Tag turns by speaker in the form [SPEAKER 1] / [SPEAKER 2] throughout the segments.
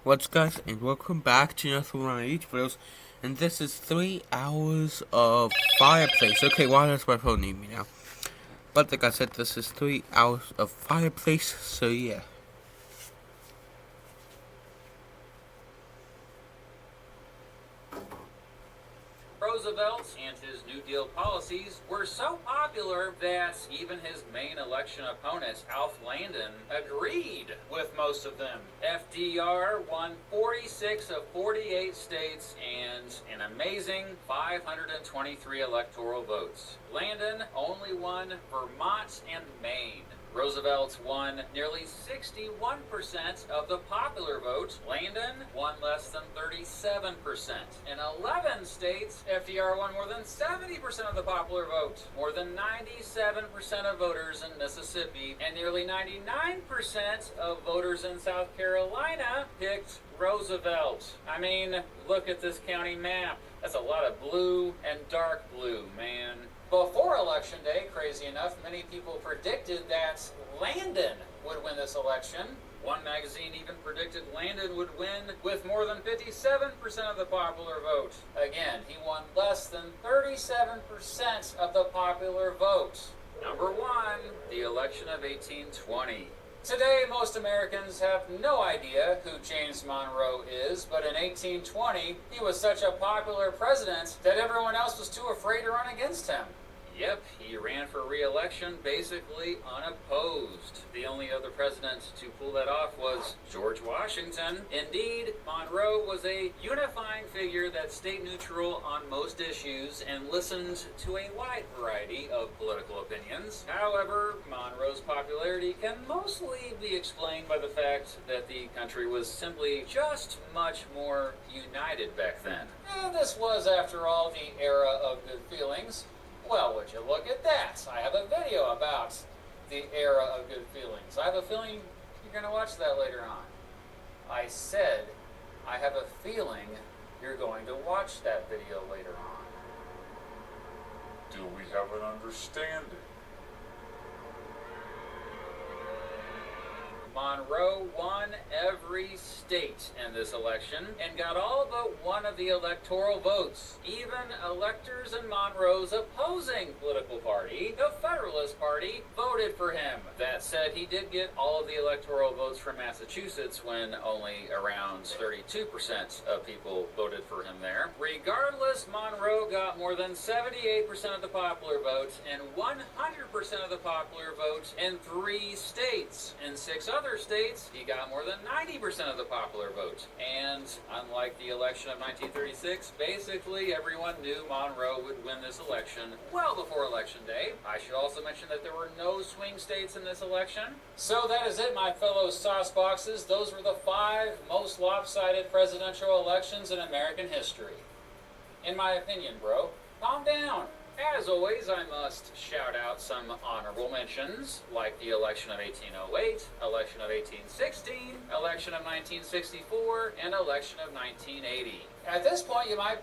[SPEAKER 1] What's guys, and welcome back to another one of my YouTube videos, and this is 3 hours of fireplace. Okay, why does my phone need me now? But like I said, this is 3 hours of fireplace, so yeah.
[SPEAKER 2] Roosevelt and his New Deal policies were so popular that even his main election opponent, Alf Landon, agreed with most of them. FDR won 46 of 48 states and an amazing 523 electoral votes. Landon only won Vermont and Maine. Roosevelt won nearly 61% of the popular vote. Landon won less than 37%. In 11 states, FDR won more than 70% of the popular vote. More than 97% of voters in Mississippi and nearly 99% of voters in South Carolina picked Roosevelt. I mean, look at this county map. That's a lot of blue and dark blue, man. Before Election Day, crazy enough, many people predicted that Landon would win this election. One magazine even predicted Landon would win with more than 57% of the popular vote. Again, he won less than 37% of the popular vote. Number one, the election of 1820. Today, most Americans have no idea who James Monroe is, but in 1820, he was such a popular president that everyone else was too afraid to run against him. Yep, he ran for re-election basically unopposed. The only other president to pull that off was George Washington. Indeed, Monroe was a unifying figure that stayed neutral on most issues and listened to a wide variety of political opinions. However, Monroe's popularity can mostly be explained by the fact that the country was simply just much more united back then. And this was, after all, the era of good feelings. Well, would you look at that? I have a video about the era of good feelings. I have a feeling you're going to watch that later on. I said, I have a feeling you're going to watch that video later on.
[SPEAKER 3] Do we have an understanding?
[SPEAKER 2] Monroe won every state in this election and got all but one of the electoral votes. Even electors in Monroe's opposing political party, the Federalist Party, voted for him. That said, he did get all of the electoral votes from Massachusetts when only around 32% of people voted for him there. Regardless, Monroe got more than 78% of the popular vote and 100% of the popular vote in 3 states. In 6 other states, he got more than 90% of the popular vote. And unlike the election of 1936, basically everyone knew Monroe would win this election well before Election Day. I should also mention that there were no swing states in this election. So that is it, my fellow sauce boxes. Those were the 5 most lopsided presidential elections in American history. In my opinion, bro. Calm down. As always, I must shout out some honorable mentions, like the election of 1808, election of 1816, election of 1964, and election of 1980. At this point, you might...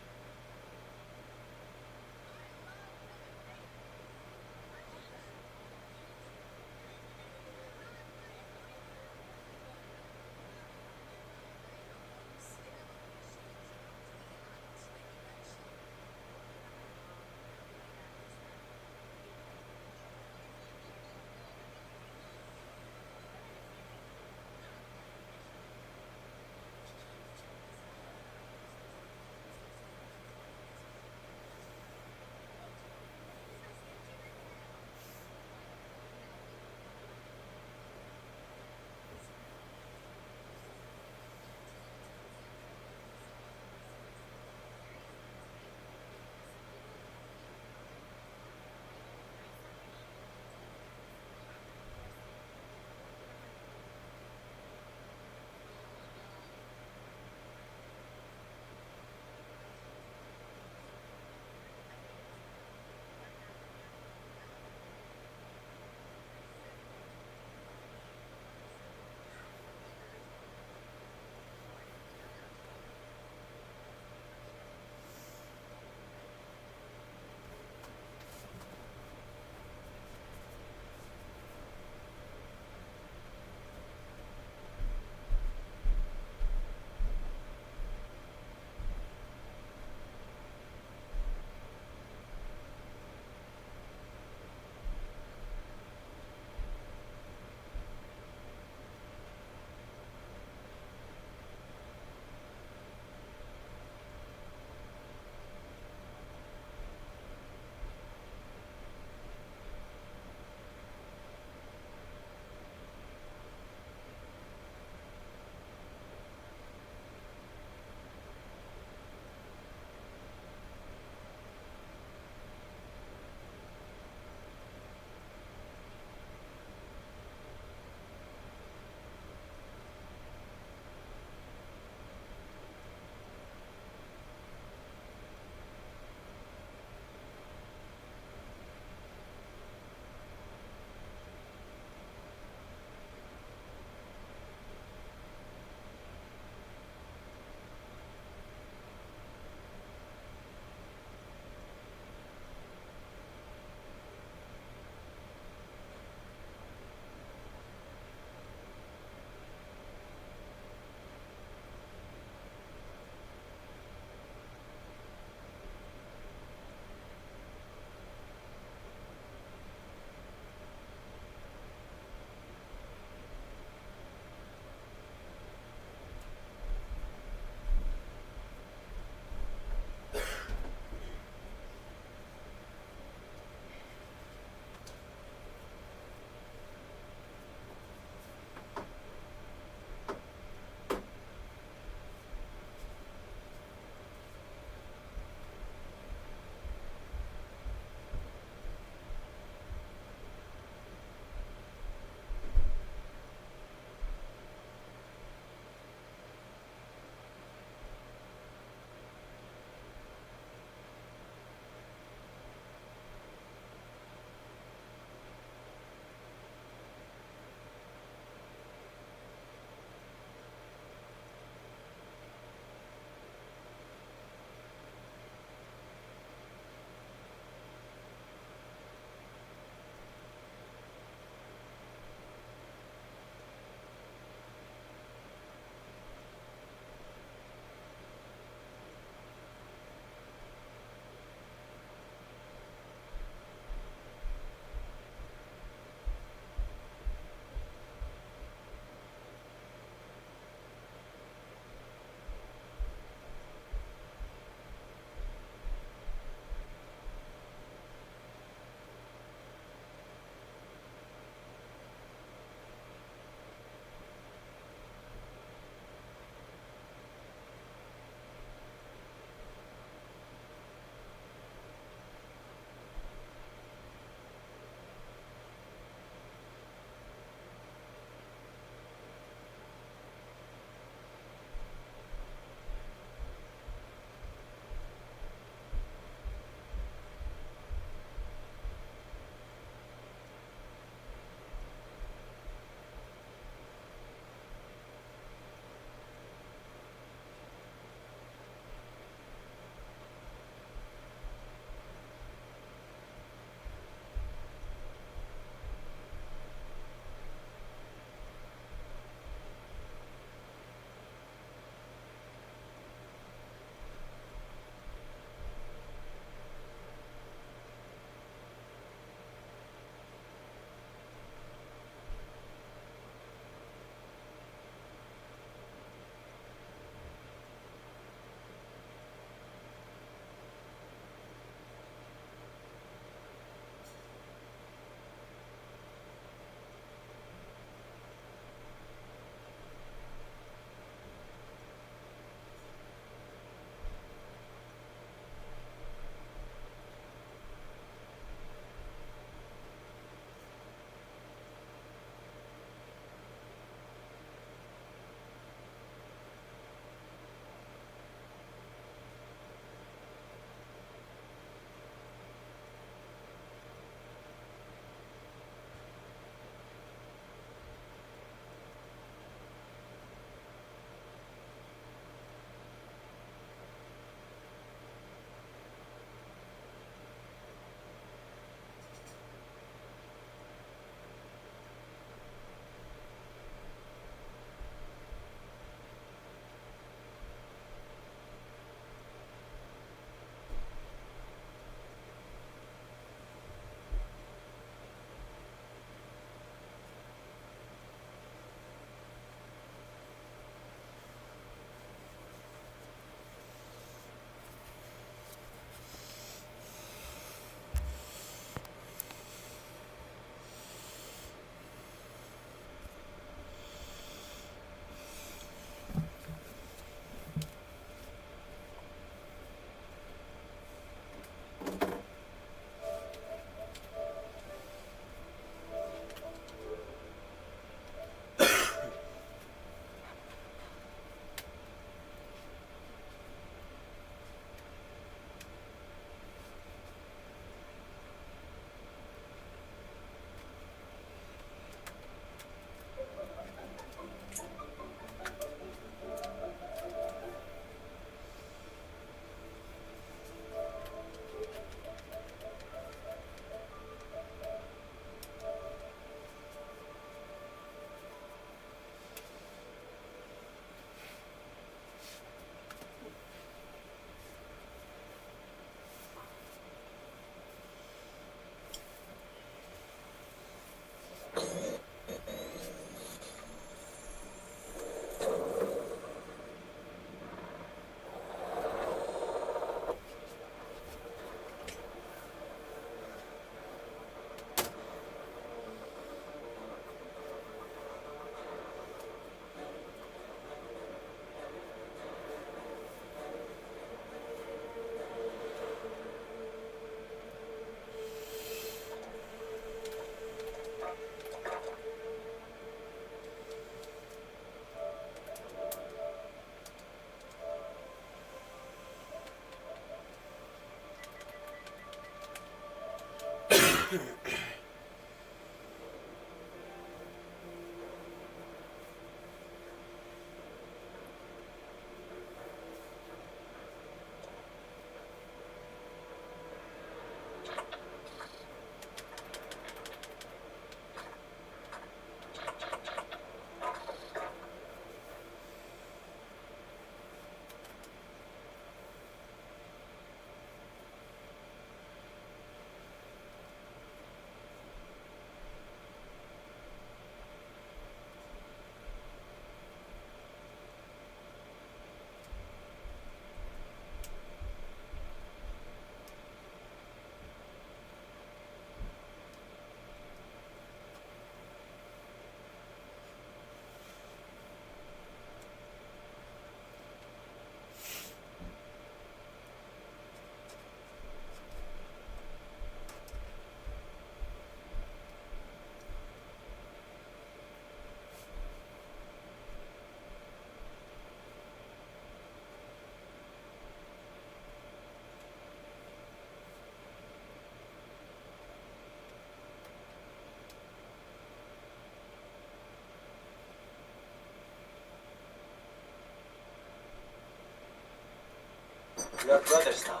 [SPEAKER 2] We are brothers now.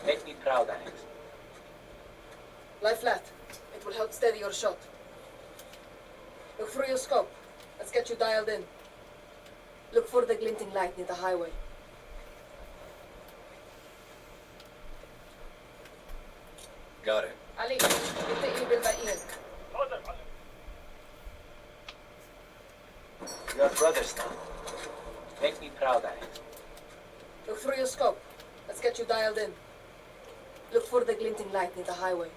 [SPEAKER 2] Make me proud, Alex.
[SPEAKER 4] Lie flat. It will help steady your shot. Look through your scope. Let's get you dialed in. Look for the glinting light near the highway.
[SPEAKER 2] Got it.
[SPEAKER 4] Ali, get the e-bill by Ian.
[SPEAKER 2] We are brothers now. Make me proud, Alex.
[SPEAKER 4] Look through your scope. Let's get you dialed in. Look for the glinting light near the highway.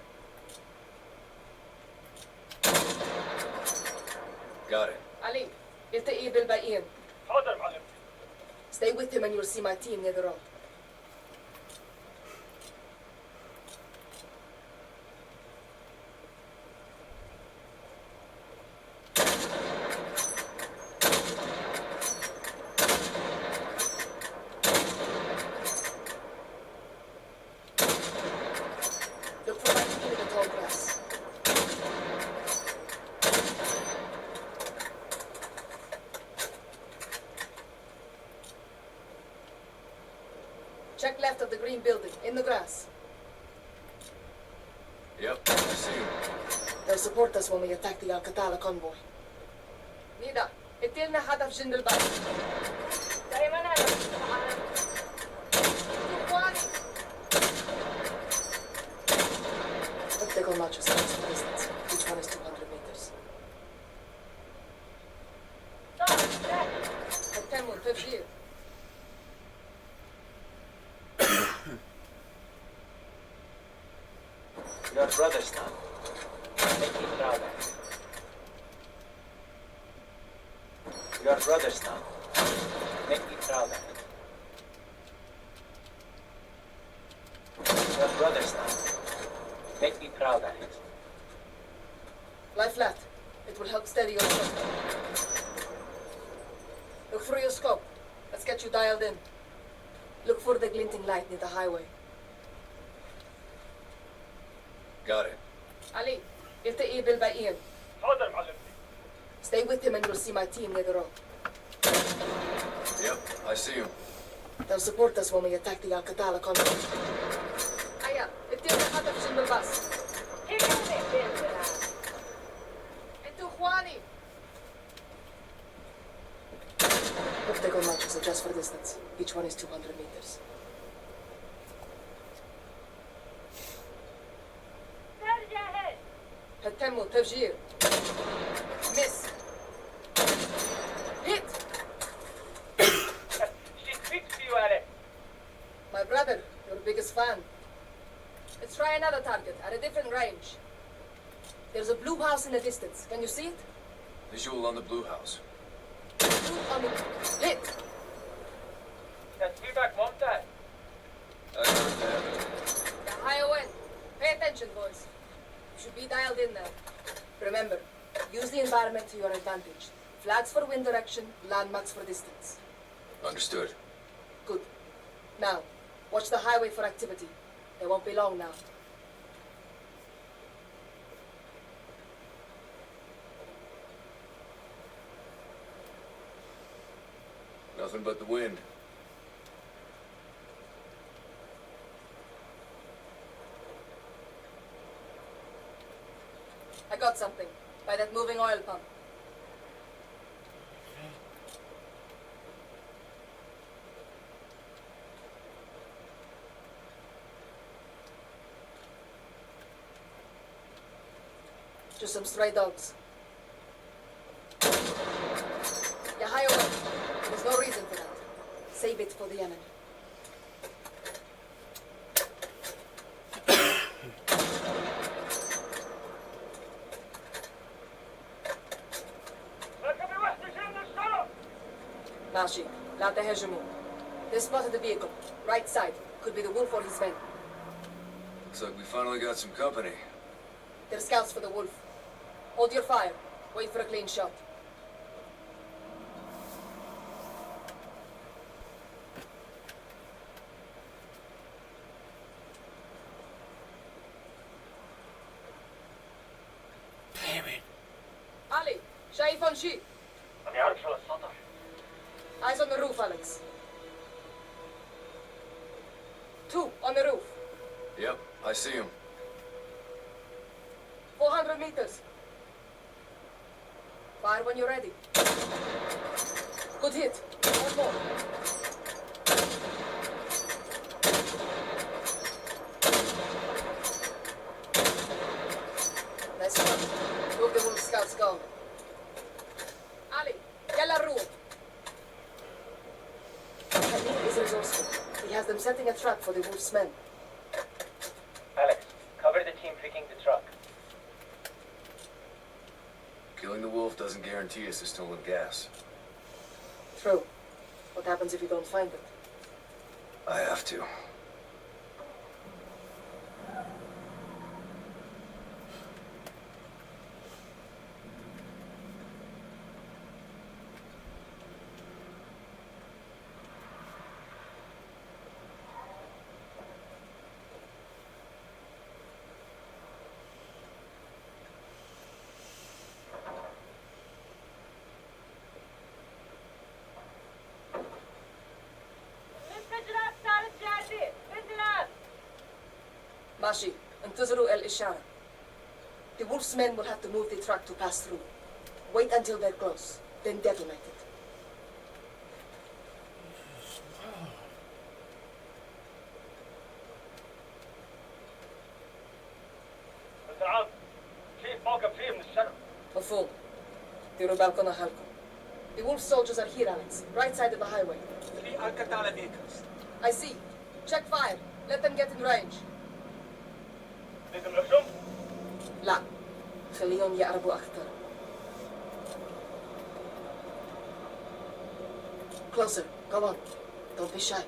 [SPEAKER 2] Got it.
[SPEAKER 4] Ali, get the e-bill by Ian. Stay with him and you'll see my team near the road. Look for my team in the tall grass. Check left of the green building, in the grass.
[SPEAKER 2] Yep, I see him.
[SPEAKER 4] They'll support us when we attack the Al-Qatala convoy. Nida, اقتلنا هدف جند البلد. دايما أنا Optical notches across the distance. Each one is 200 meters. التموين تفجير.
[SPEAKER 2] We are brothers now. Make me proud, Alex. We are brothers now. Make me proud, Alex. We are brothers now. Make me proud, Alex.
[SPEAKER 4] Lie flat. It will help steady your shot. Look through your scope. Let's get you dialed in. Look for the glinting light near the highway.
[SPEAKER 2] Got it.
[SPEAKER 4] Ali, get the e-bill by Ian. Stay with him and you'll see my team near the road.
[SPEAKER 2] Yep, I see him.
[SPEAKER 4] They'll support us when we attack the Al-Qatala convoy. Aya, اقتلنا هدف جنب الباص. انتو اخواني. Optical notches adjust for distance. Each one is 200 meters. هتموا تفجير. Miss. Hit. My brother, your biggest fan. Let's try another target at a different range. There's a blue house in the distance. Can you see it?
[SPEAKER 2] Visual on the blue house.
[SPEAKER 4] Blue on the hit. The higher end. Pay attention, boys. You should be dialed in now. Remember, use the environment to your advantage. Flags for wind direction, landmarks for distance.
[SPEAKER 2] Understood.
[SPEAKER 4] Good. Now, watch the highway for activity. They won't be long now.
[SPEAKER 2] Nothing but the wind.
[SPEAKER 4] I got something. By that moving oil pump. Just some stray dogs. Yeah, high away. There's no reason for that. Save it for the enemy. ماشي لا تهاجموا. They spotted the vehicle. Right side. Could be the wolf or his men.
[SPEAKER 2] Looks like we finally got some company.
[SPEAKER 4] They're scouts for the wolf. Hold your fire. Wait for a clean shot.
[SPEAKER 1] Damn it.
[SPEAKER 4] Ali, شايف on شيء. Eyes on the roof, Alex. Two on the roof.
[SPEAKER 5] Yep, I see him.
[SPEAKER 4] 400 meters. Fire when you're ready. Good hit. One more. Nice one. Move the wolf scouts gone. Ali, yellow room. Khalid is resourceful. He has them setting a trap for the wolf's men.
[SPEAKER 6] Alex, cover the team picking the truck.
[SPEAKER 5] Killing the wolf doesn't guarantee us the stolen gas.
[SPEAKER 4] True. What happens if you don't find it?
[SPEAKER 5] I have to.
[SPEAKER 4] Mashi, انتظروا الإشارة. The wolf's men will have to move the truck to pass through. Wait until they're close, then detonate it. مفهوم. ديروا بالكم حالكم. The wolf soldiers are here, Alex. Right side of the highway. I see. Check fire. Let them get in range. لا. خليهم يقربوا أكثر. Closer. Go on. Don't be shy.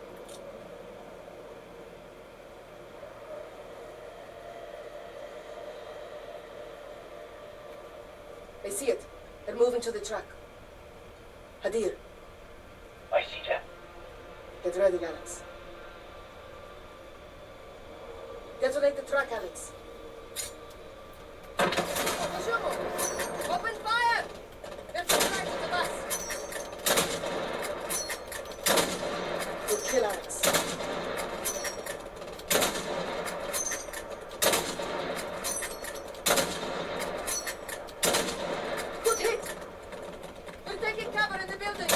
[SPEAKER 4] They see it. They're moving to the truck. Hadir,
[SPEAKER 6] I see that.
[SPEAKER 4] get ready, Alex. Detonate the truck, Alex. Open fire! They're too right to the bus. Good kill, Alex. Good hit! We're taking cover in the building.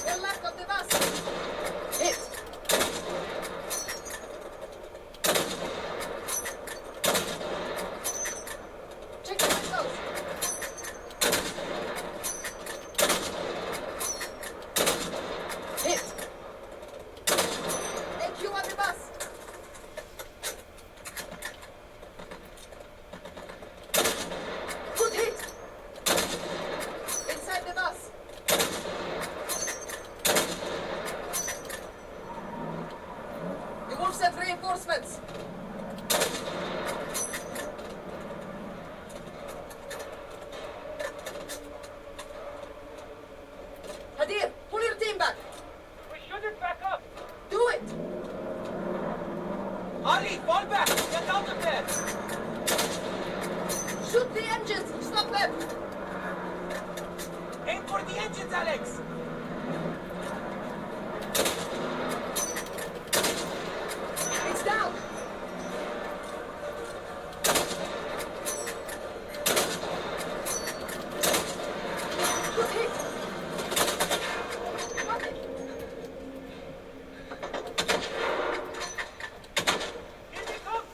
[SPEAKER 4] They're left of the bus. Hit! Check the windows. Hit! AQ on the bus. Good hit! Inside the bus. The wolf sent reinforcements. Hadir, pull your team back.
[SPEAKER 6] We shouldn't back up.
[SPEAKER 4] Do it.
[SPEAKER 6] Ali, fall back. Get out of there.
[SPEAKER 4] Shoot the engines. Stop them.
[SPEAKER 6] Aim for the engines, Alex.
[SPEAKER 4] It's down. Good hit. Got it.
[SPEAKER 6] Here they come.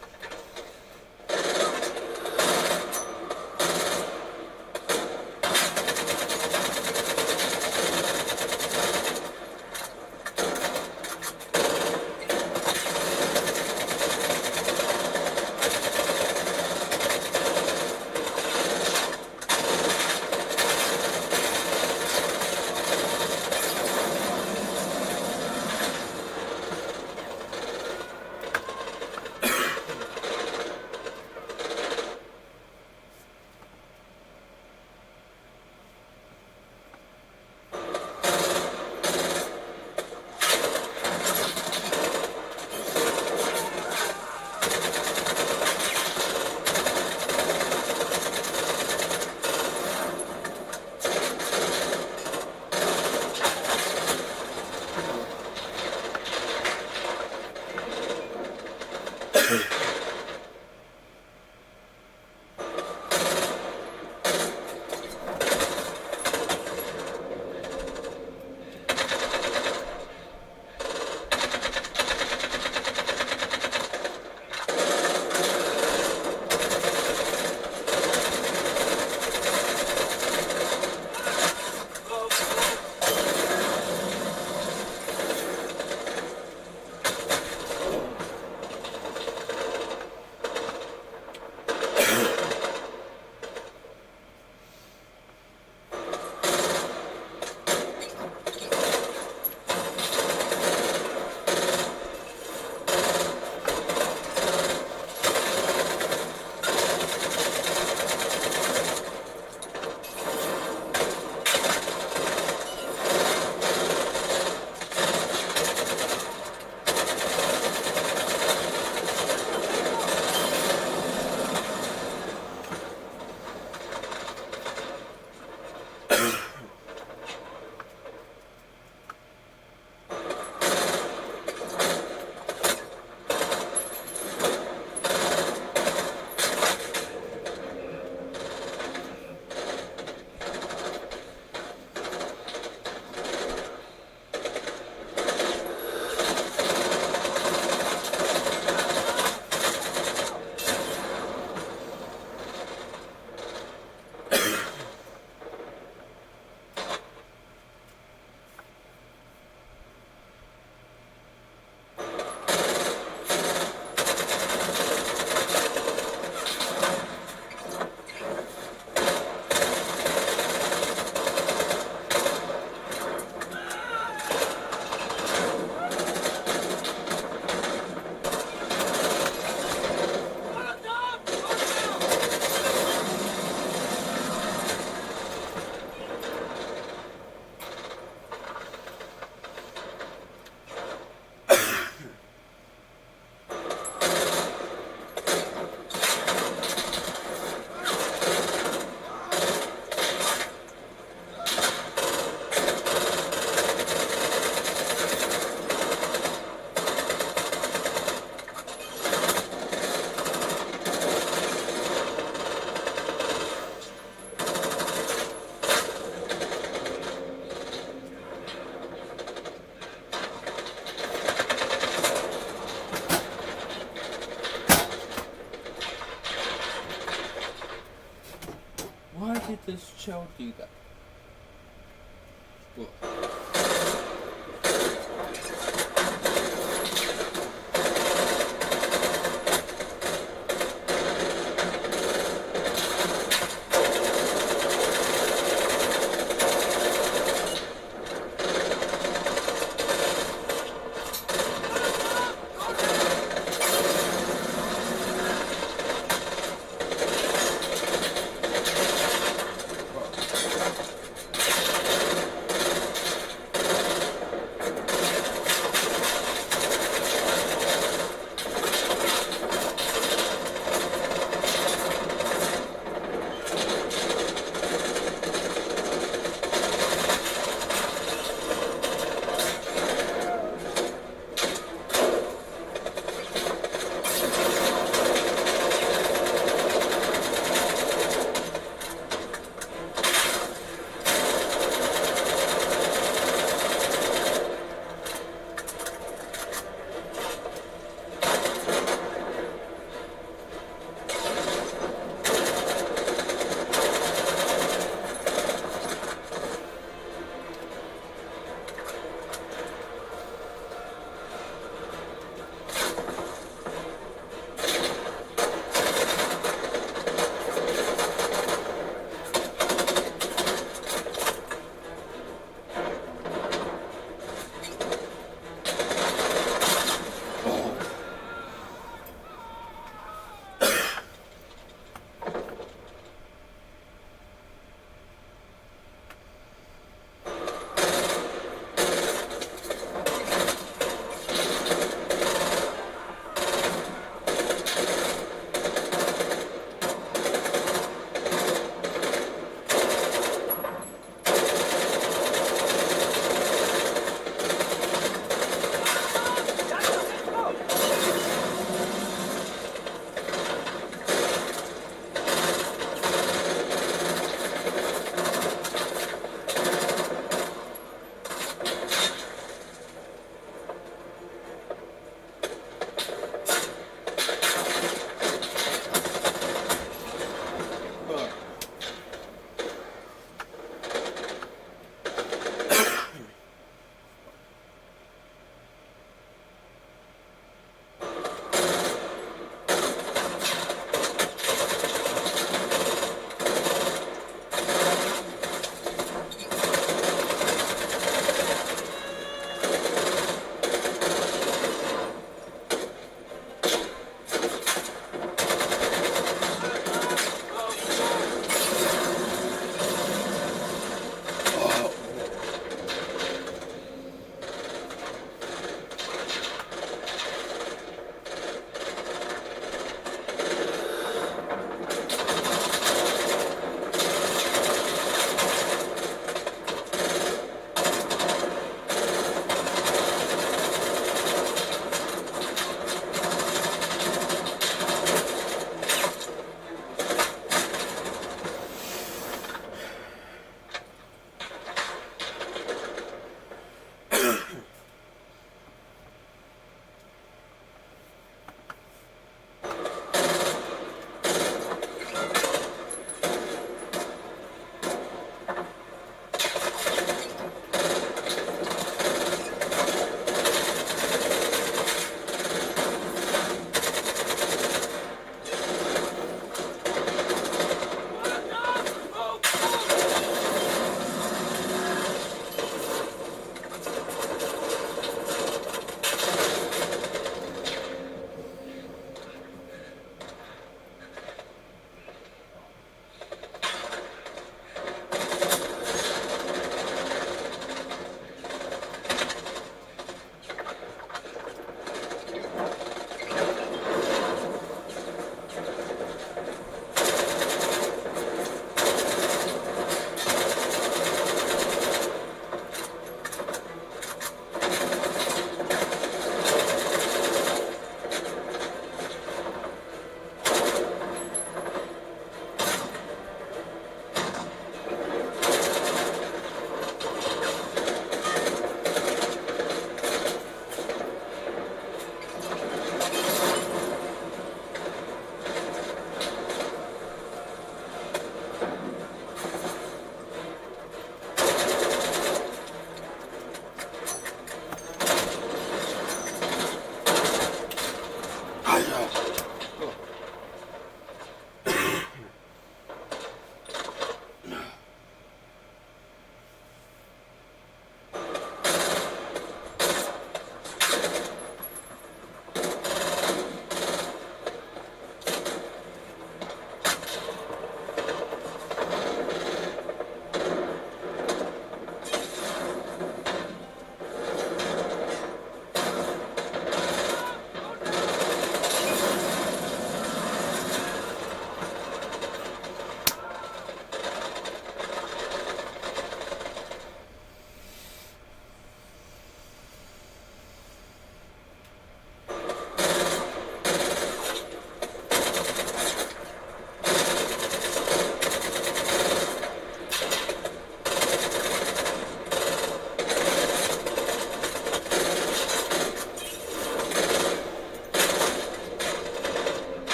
[SPEAKER 1] did this child do that? Well,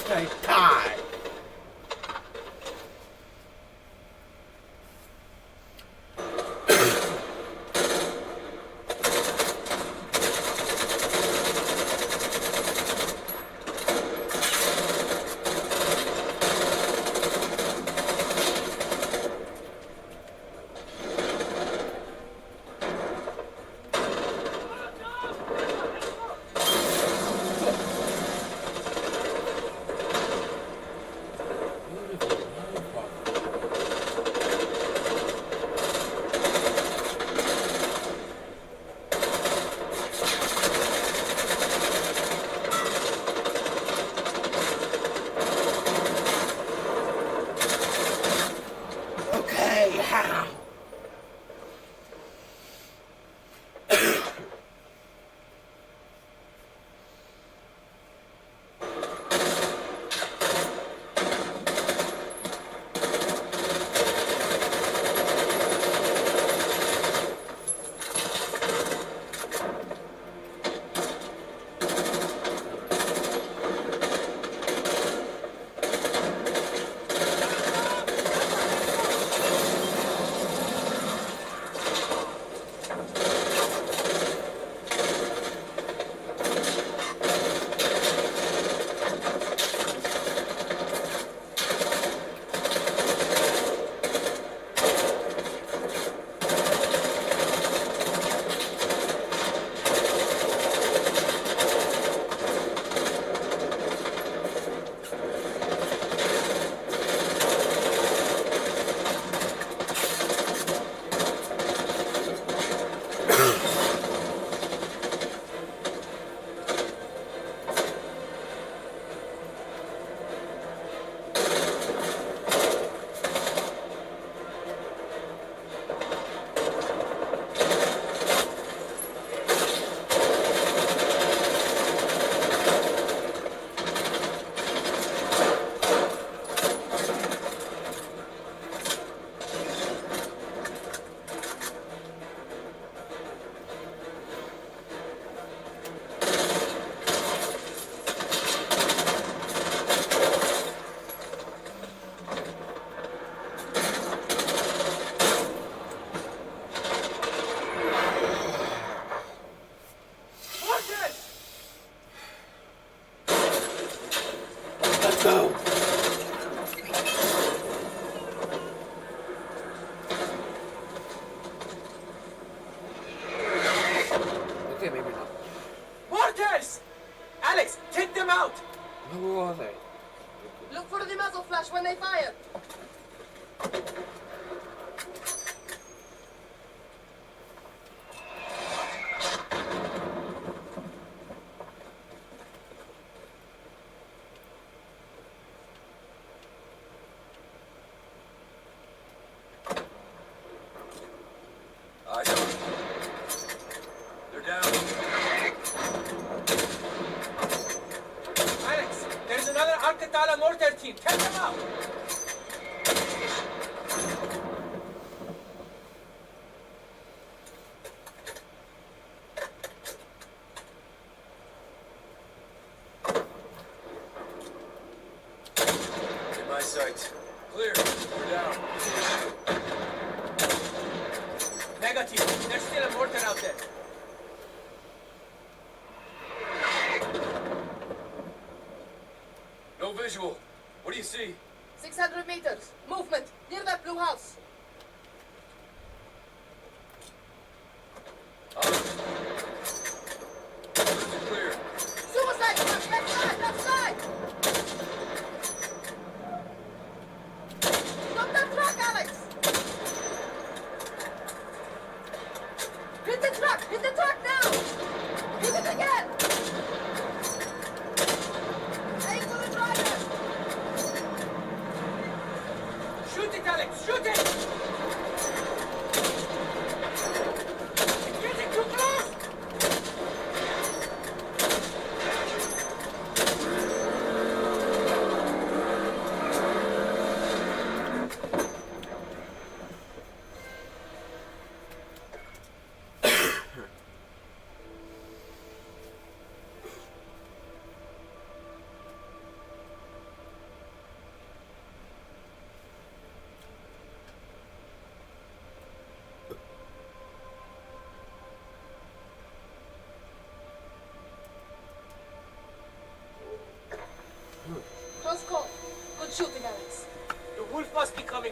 [SPEAKER 1] Okay, die! Okay, how? Let's go! Okay, maybe not.
[SPEAKER 6] Mortars! Alex, take them out!
[SPEAKER 1] Who are they?
[SPEAKER 4] Look for the muzzle flash when they fire.
[SPEAKER 5] Eyes on. They're down.
[SPEAKER 6] Alex, there's another Arcatala mortar team. Take them out!
[SPEAKER 5] In my sights. Clear. We're down.
[SPEAKER 6] Negative. There's still a mortar out there.
[SPEAKER 5] No visual. What do you see?
[SPEAKER 4] 600 meters. Movement. Near that blue house.
[SPEAKER 5] Clear.
[SPEAKER 4] Suicide! Left side! Left side! Stop that truck, Alex! Hit the truck! Hit the truck now! Hit it again! Aim for the driver!
[SPEAKER 6] Shoot it, Alex! Shoot it! It's getting too close!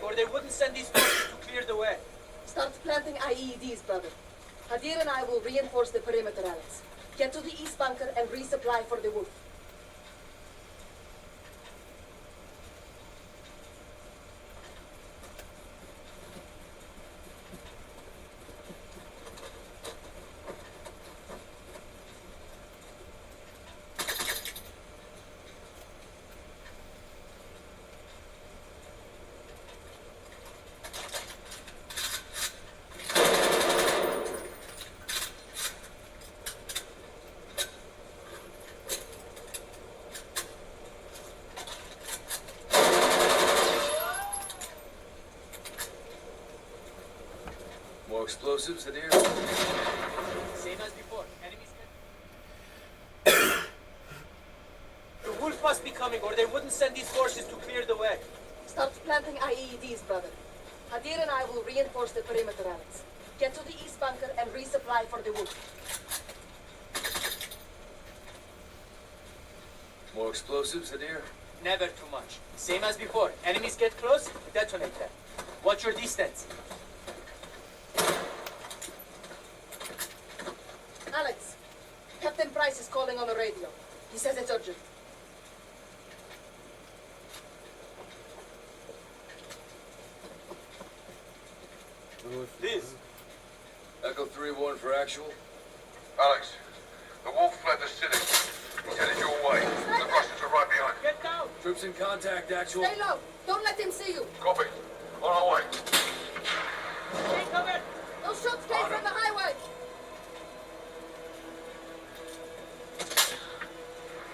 [SPEAKER 6] or they wouldn't send these forces to clear the way.
[SPEAKER 4] Start planting IEDs, brother. Hadir and I will reinforce the perimeter, Alex. Get to the east bunker and resupply for the wolf.
[SPEAKER 5] More explosives, Hadir?
[SPEAKER 6] Same as before. Enemies The wolf must be coming, or they wouldn't send these forces to clear the way.
[SPEAKER 4] Start planting IEDs, brother. Hadir and I will reinforce the perimeter, Alex. Get to the east bunker and resupply for the wolf.
[SPEAKER 5] More explosives, Hadir?
[SPEAKER 6] Never too much. Same as before. Enemies get close, detonate them. Watch your distance.
[SPEAKER 4] Alex, Captain Price is calling on the radio. He says it's urgent.
[SPEAKER 6] Liz.
[SPEAKER 5] Echo 3-1 for actual.
[SPEAKER 3] Alex, the wolf fled the city. He's headed your way. The Russians are right behind.
[SPEAKER 6] Get down!
[SPEAKER 5] Troops in contact, actual.
[SPEAKER 4] Stay low. Don't let him see you.
[SPEAKER 3] Copy. On our way.
[SPEAKER 6] Take cover!
[SPEAKER 4] Those shots came from the highway.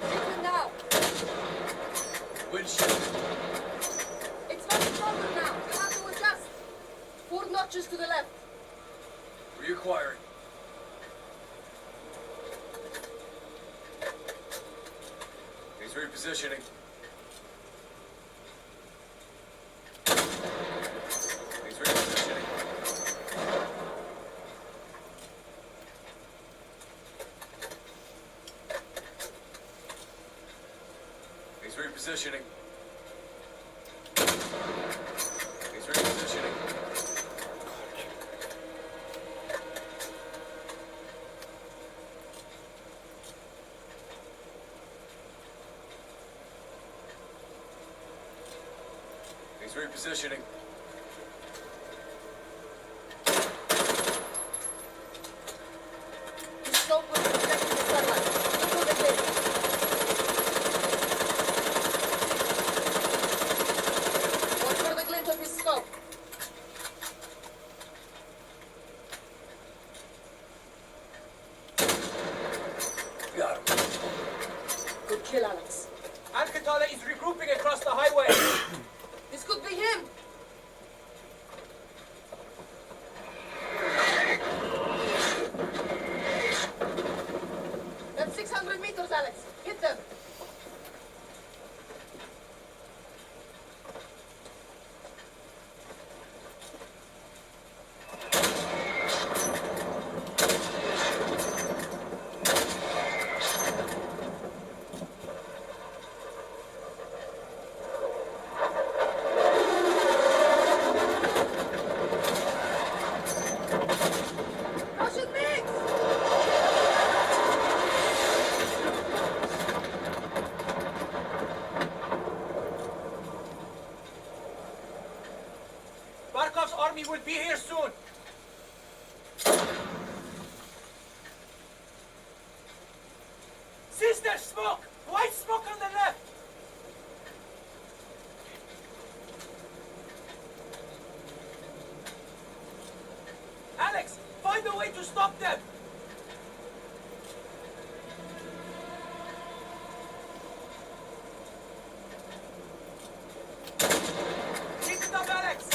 [SPEAKER 4] Taken now.
[SPEAKER 5] Windshield.
[SPEAKER 4] It's much stronger now. You have to adjust. 4 notches to the left.
[SPEAKER 5] Reacquiring. He's repositioning. He's repositioning. He's repositioning. He's repositioning. He's repositioning.
[SPEAKER 4] His scope was reflecting the sunlight. Look for the glint. Watch for the glint of his scope.
[SPEAKER 5] Got him.
[SPEAKER 4] Good kill, Alex.
[SPEAKER 6] Al-Qatala is regrouping across the highway.
[SPEAKER 4] This could be him. That's 600 meters, Alex. Hit them. Russian mix!
[SPEAKER 6] Barkov's army will be here soon. Sister, smoke! White smoke on the left! Alex, find a way to stop them! Keep it up, Alex!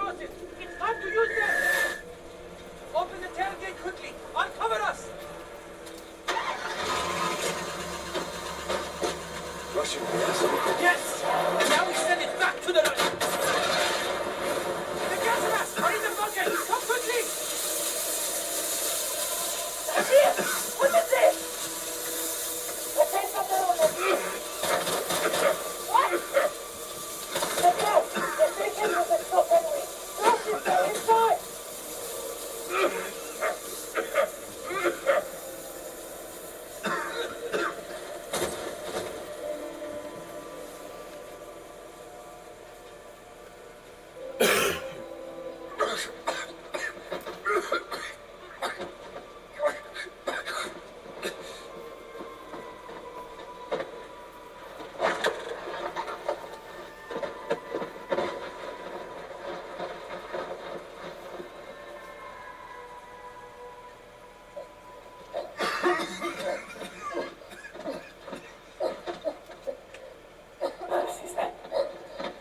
[SPEAKER 6] explosives! It's time to use them! Open the tailgate quickly! Uncover us!
[SPEAKER 5] Russian gas?
[SPEAKER 6] Yes! And now we send it back to the Russians! The gas mask are in the bunker! Come quickly! That's it! What is this? What? The gas! The station doesn't stop anyway! Russians are inside!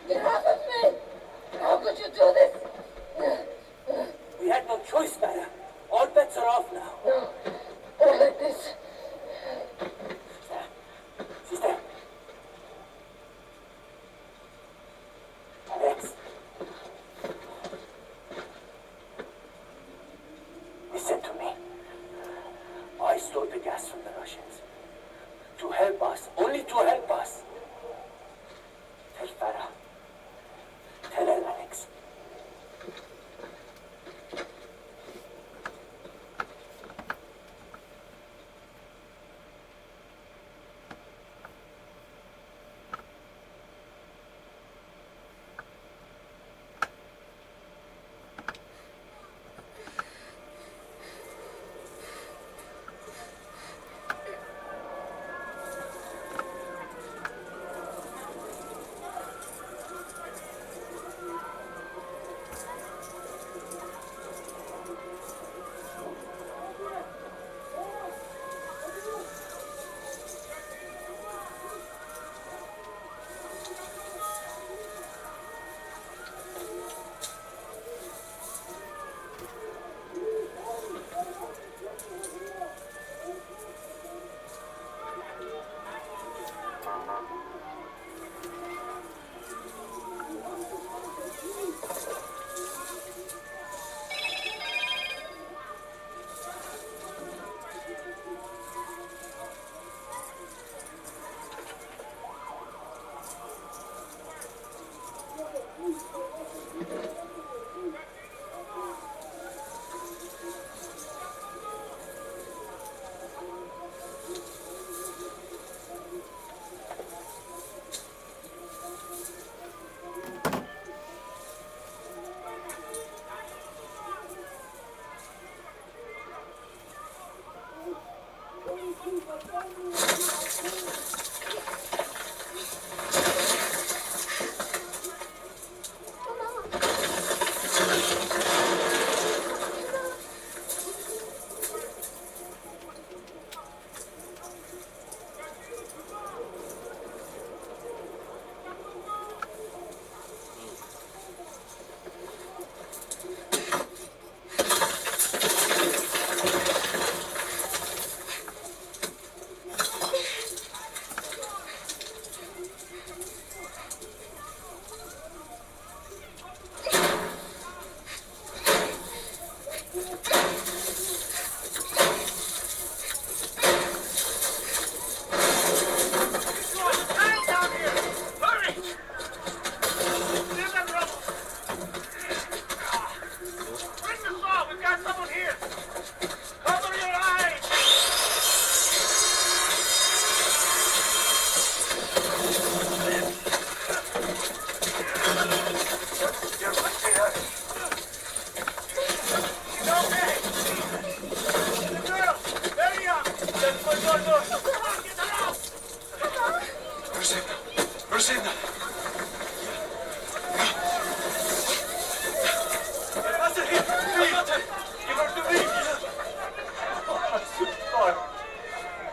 [SPEAKER 4] Get off of me! How could you do this?
[SPEAKER 6] We had no choice, Mara. All bets are off now.
[SPEAKER 4] No, not like this.
[SPEAKER 6] Sister. Alex. Listen to me. I stole the gas from the Russians. To help us. Only to help us. Tell Farah. Tell her, Alex.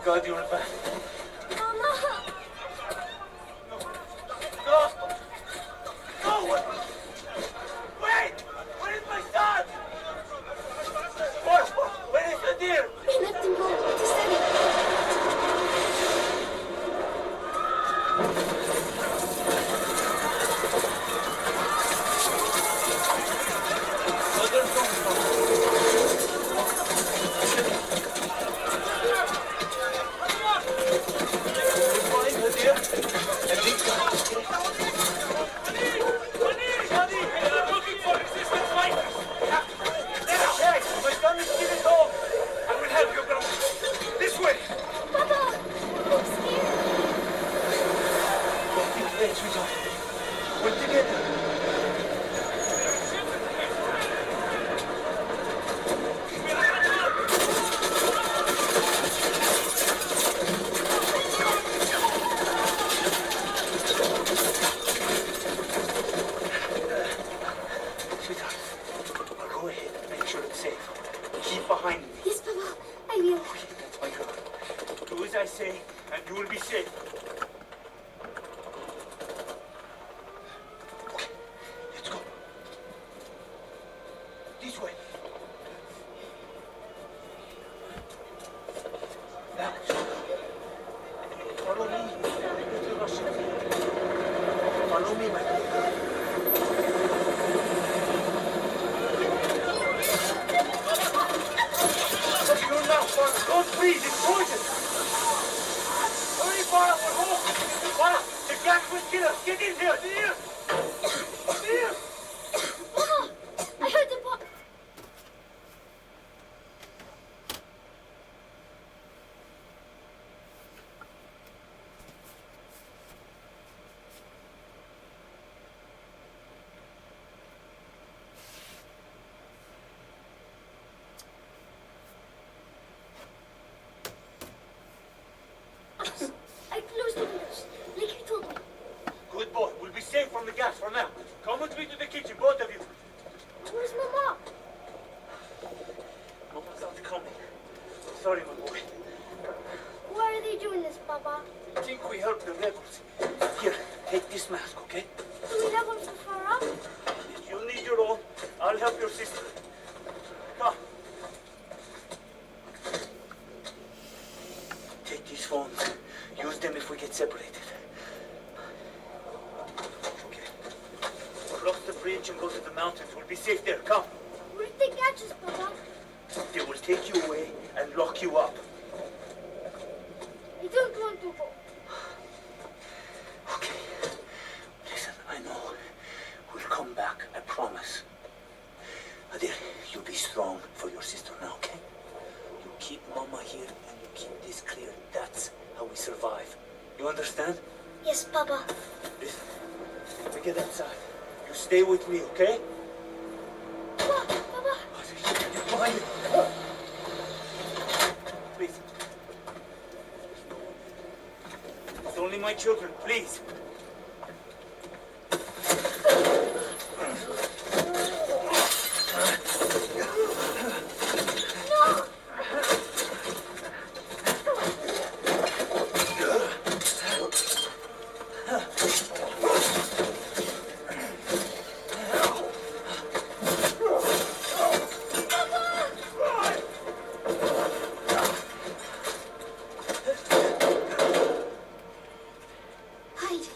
[SPEAKER 6] God, you're back.
[SPEAKER 4] Mama!
[SPEAKER 6] No! No! Wait! Sweetheart, I'll go ahead and make sure it's safe. Keep behind me.
[SPEAKER 7] Yes, Papa. I will.
[SPEAKER 6] Okay, that's my girl. Do as I say, and you will be safe. Okay, let's go. This way. Now, follow me. Little Russian. Follow me, my dear. You're not far. Don't please, it's poison. Hurry, Farah, we're home. Farah, the gas will kill us. Get in here. Here. Here.
[SPEAKER 7] Papa, I heard the pop. I closed the windows, like you told me.
[SPEAKER 6] Good boy. We'll be safe from the gas for now. Come with me to the kitchen, both of you.
[SPEAKER 7] Where's Mama?
[SPEAKER 6] Mama's not coming. Sorry, my boy.
[SPEAKER 7] Why are they doing this, Papa?
[SPEAKER 6] I think we helped the rebels. Here, take this mask, okay?
[SPEAKER 7] Do we have one for Farah?
[SPEAKER 6] If you need your own, I'll help your sister. Come. Take these phones. Use them if we get separated. Okay. Cross the bridge and go to the mountains. We'll be safe there. Come.
[SPEAKER 7] Where did they catch us, Papa?
[SPEAKER 6] They will take you away and lock you up.
[SPEAKER 7] I don't want to go.
[SPEAKER 6] Okay. Listen, I know. We'll come back. I promise. Adir, you be strong for your sister now, okay? You keep Mama here and you keep this clear. That's how we survive. You understand?
[SPEAKER 7] Yes, Papa.
[SPEAKER 6] Listen, we get outside. You stay with me, okay?
[SPEAKER 7] Papa, Papa.
[SPEAKER 6] Behind me. Please. It's only my children, please.
[SPEAKER 7] Hide.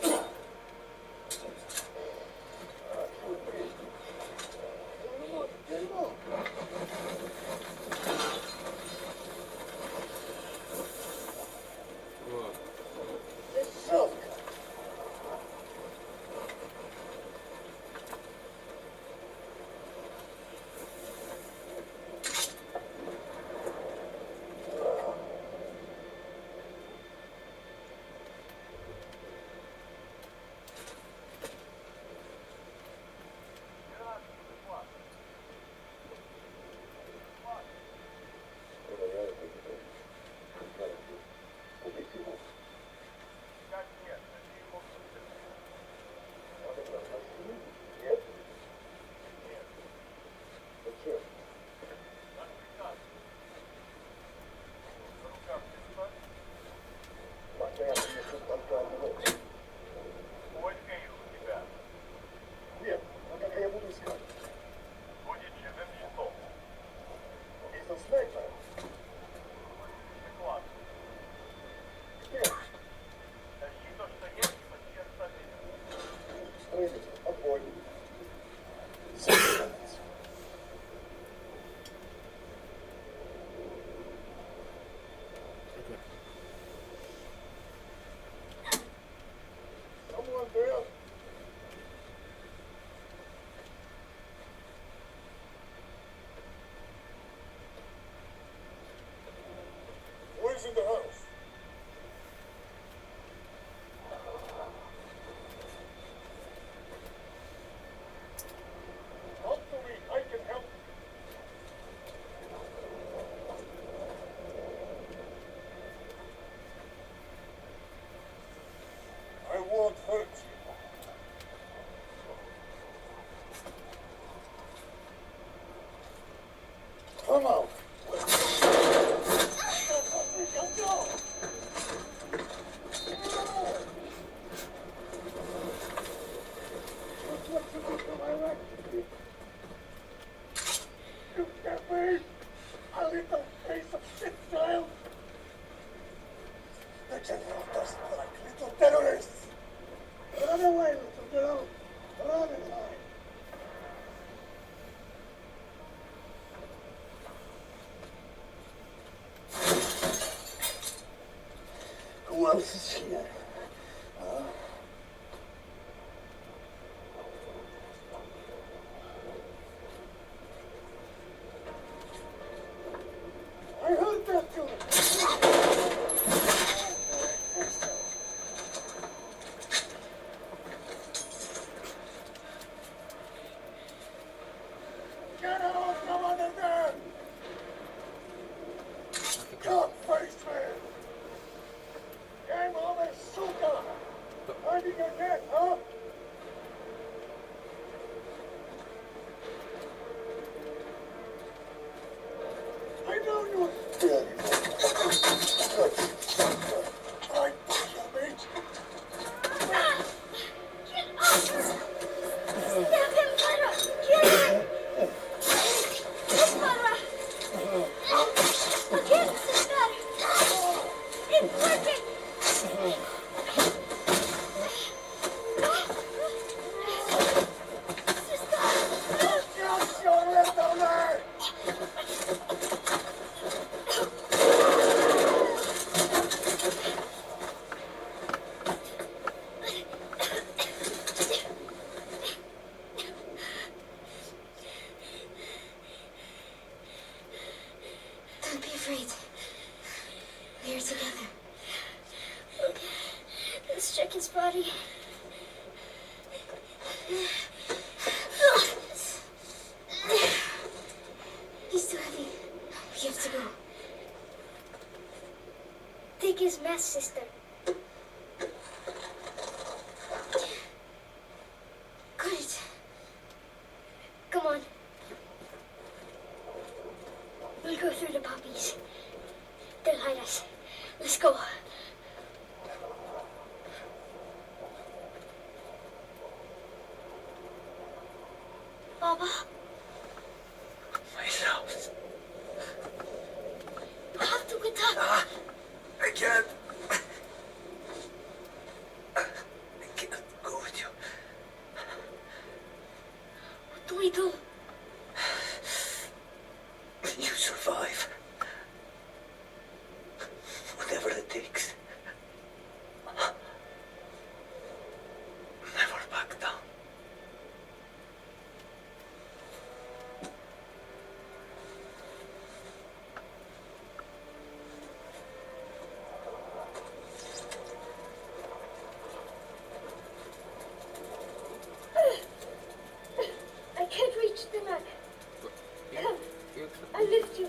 [SPEAKER 3] Who's in the house? Talk to me. I can help. I won't hurt you.
[SPEAKER 6] Come on. You get me? A little piece of shit child? The general doesn't like little terrorists. Run away, little girl. Run away. Who else is here? Huh? I heard that too. Get out from under there! Come face man! Game over, suka! Hiding again, huh? I know you're dead. I put you, mate.
[SPEAKER 7] Get off her! Stab him, Farah! Kill him! Yes, Farah! Again, sister! It's working!
[SPEAKER 6] Just your little man!
[SPEAKER 7] Don't be afraid. We are together. Okay. Let's check his body. He's too heavy. We have to go. Take his mask, sister. Good. Come on. We'll go through the poppies. They'll hide us. Let's go. Baba,
[SPEAKER 6] My house.
[SPEAKER 7] you have to get up.
[SPEAKER 6] I can't. I cannot go with you.
[SPEAKER 7] What do we do?
[SPEAKER 6] You survive. Whatever it takes. Never back down.
[SPEAKER 7] I can't reach the map. Come, I'll lift you.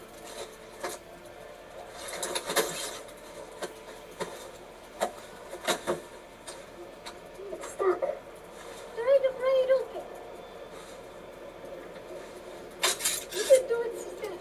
[SPEAKER 7] It's stuck. Try to pry it open. You can do it, sister.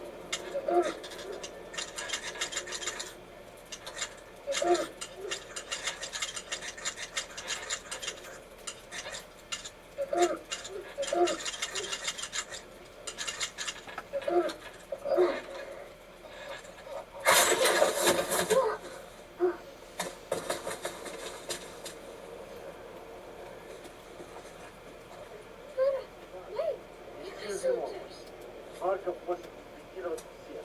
[SPEAKER 7] Farah, wait. You got soldiers.
[SPEAKER 6] Markov wasn't the hero of the sea.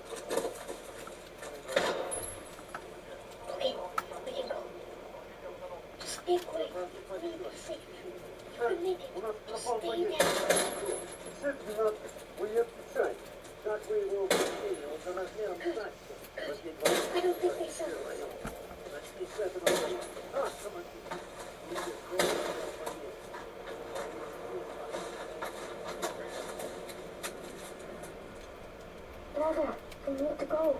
[SPEAKER 7] Okay, we can go. Just stay quiet. We'll be safe. You can make it. Just stay there.
[SPEAKER 6] Certainly we have to try. Так вы его убили, он за размером значит.
[SPEAKER 7] I don't think they saw us.
[SPEAKER 6] Начни с этого. Командир.
[SPEAKER 7] Brother, we need to go.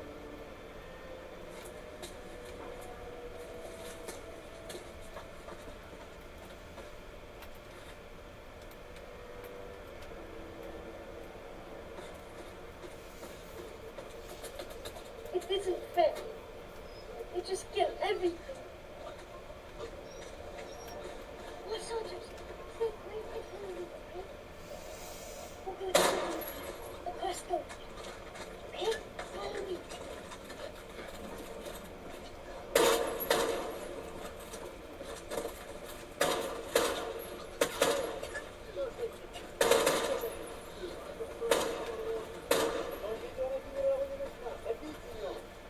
[SPEAKER 7] isn't fair. They just get everything. What soldiers? Stay away from me, okay? We're gonna go across the way. Okay? Follow me.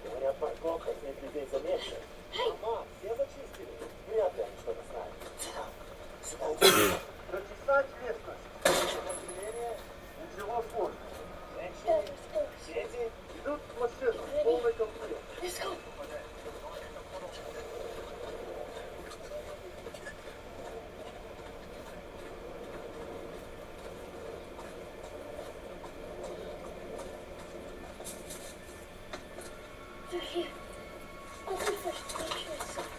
[SPEAKER 6] Говорят, парковка снять людей заметно. Ага, все зачистили. Вряд ли они что-то знают. Сюда иди. Прочесать местность. Население ничего формы. Женщины, дети идут в машину. Полный комплект.
[SPEAKER 7] Let's go. They're here. Open first. Make sure it's safe.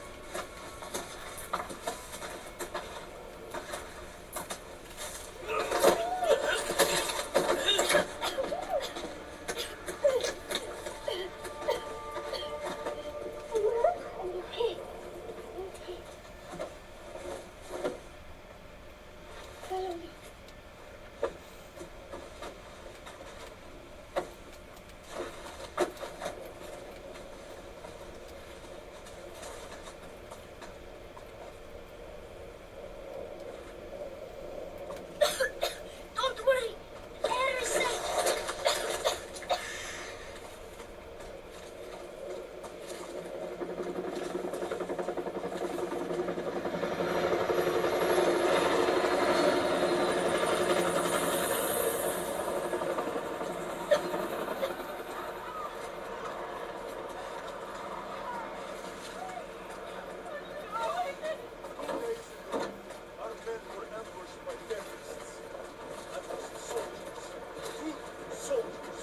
[SPEAKER 7] Okay. Okay. Follow me. Don't worry. Air is safe.
[SPEAKER 6] Our men were ambushed by terrorists. Soldiers.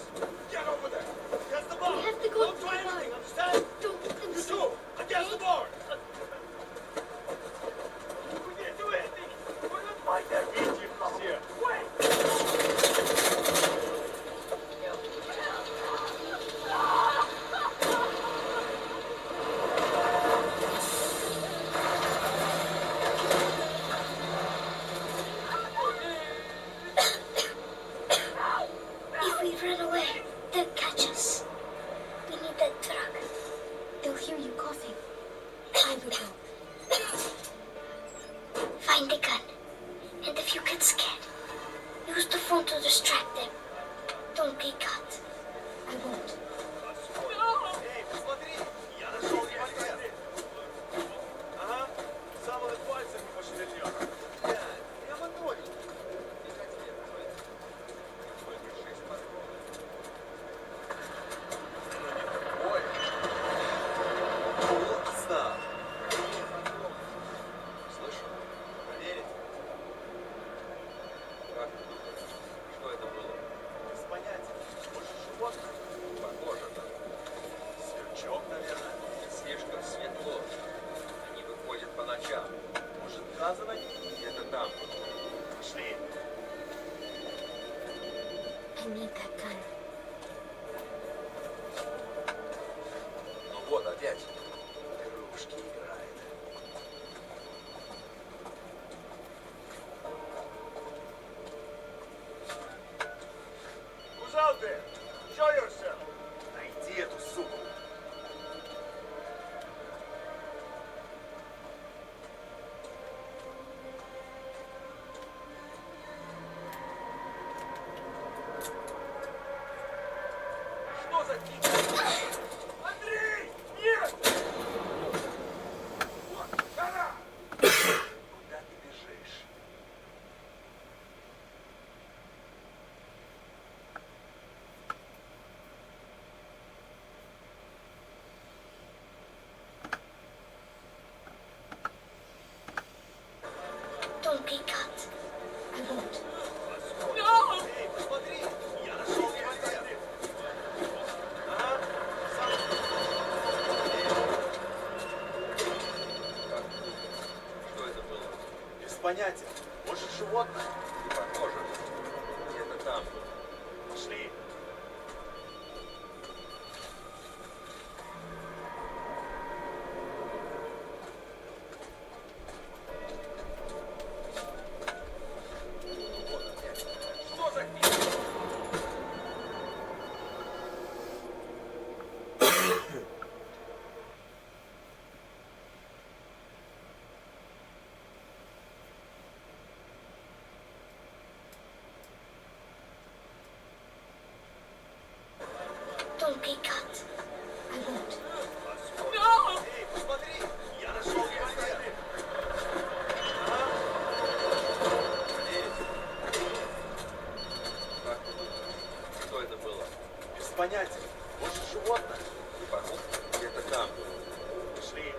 [SPEAKER 6] Get over there. Against the bar.
[SPEAKER 7] We have to go
[SPEAKER 6] Don't
[SPEAKER 7] to
[SPEAKER 6] try
[SPEAKER 7] the bar.
[SPEAKER 6] anything, understand?
[SPEAKER 7] Don't let them
[SPEAKER 6] You
[SPEAKER 7] see.
[SPEAKER 6] do. Against the bar. We can't do anything. We're not fight that Egypt here. Wait.
[SPEAKER 7] If we run away, they'll catch us. We need that truck. They'll hear you coughing. I will go. Find the gun. And if you get scared, use the phone to distract them. Don't get caught. I won't.
[SPEAKER 6] Эй, посмотри. Я нашел револьвер. Ага. Сам он и пальцем не пошевельнет. Прямо новенький. Ой. Классно. Слышь, проверить. Как ты думаешь, что это было? Без понятия. Может, животное? Похоже, да. Сверчок, наверное. Слишком светло. Они выходят по ночам. Может, газа на них? Где-то там. Пошли.
[SPEAKER 7] I need that gun.
[SPEAKER 6] Ну вот опять. Игрушки играет. Who's out there? Show yourself. Найди эту суку. Что за дичь? Андрей! Нет! Вот, гора! Куда ты бежишь?
[SPEAKER 7] Don't get caught. I won't.
[SPEAKER 6] Эй, посмотри! Я нашел револьвер! Ага, сам... Что это было? Без понятия. Может, животное? Не похоже. Где-то там. Пошли.
[SPEAKER 7] Okay, cut. I won't.
[SPEAKER 3] Что это было? Без понятия. Может, животное? Не пойму. Где-то там. Пошли.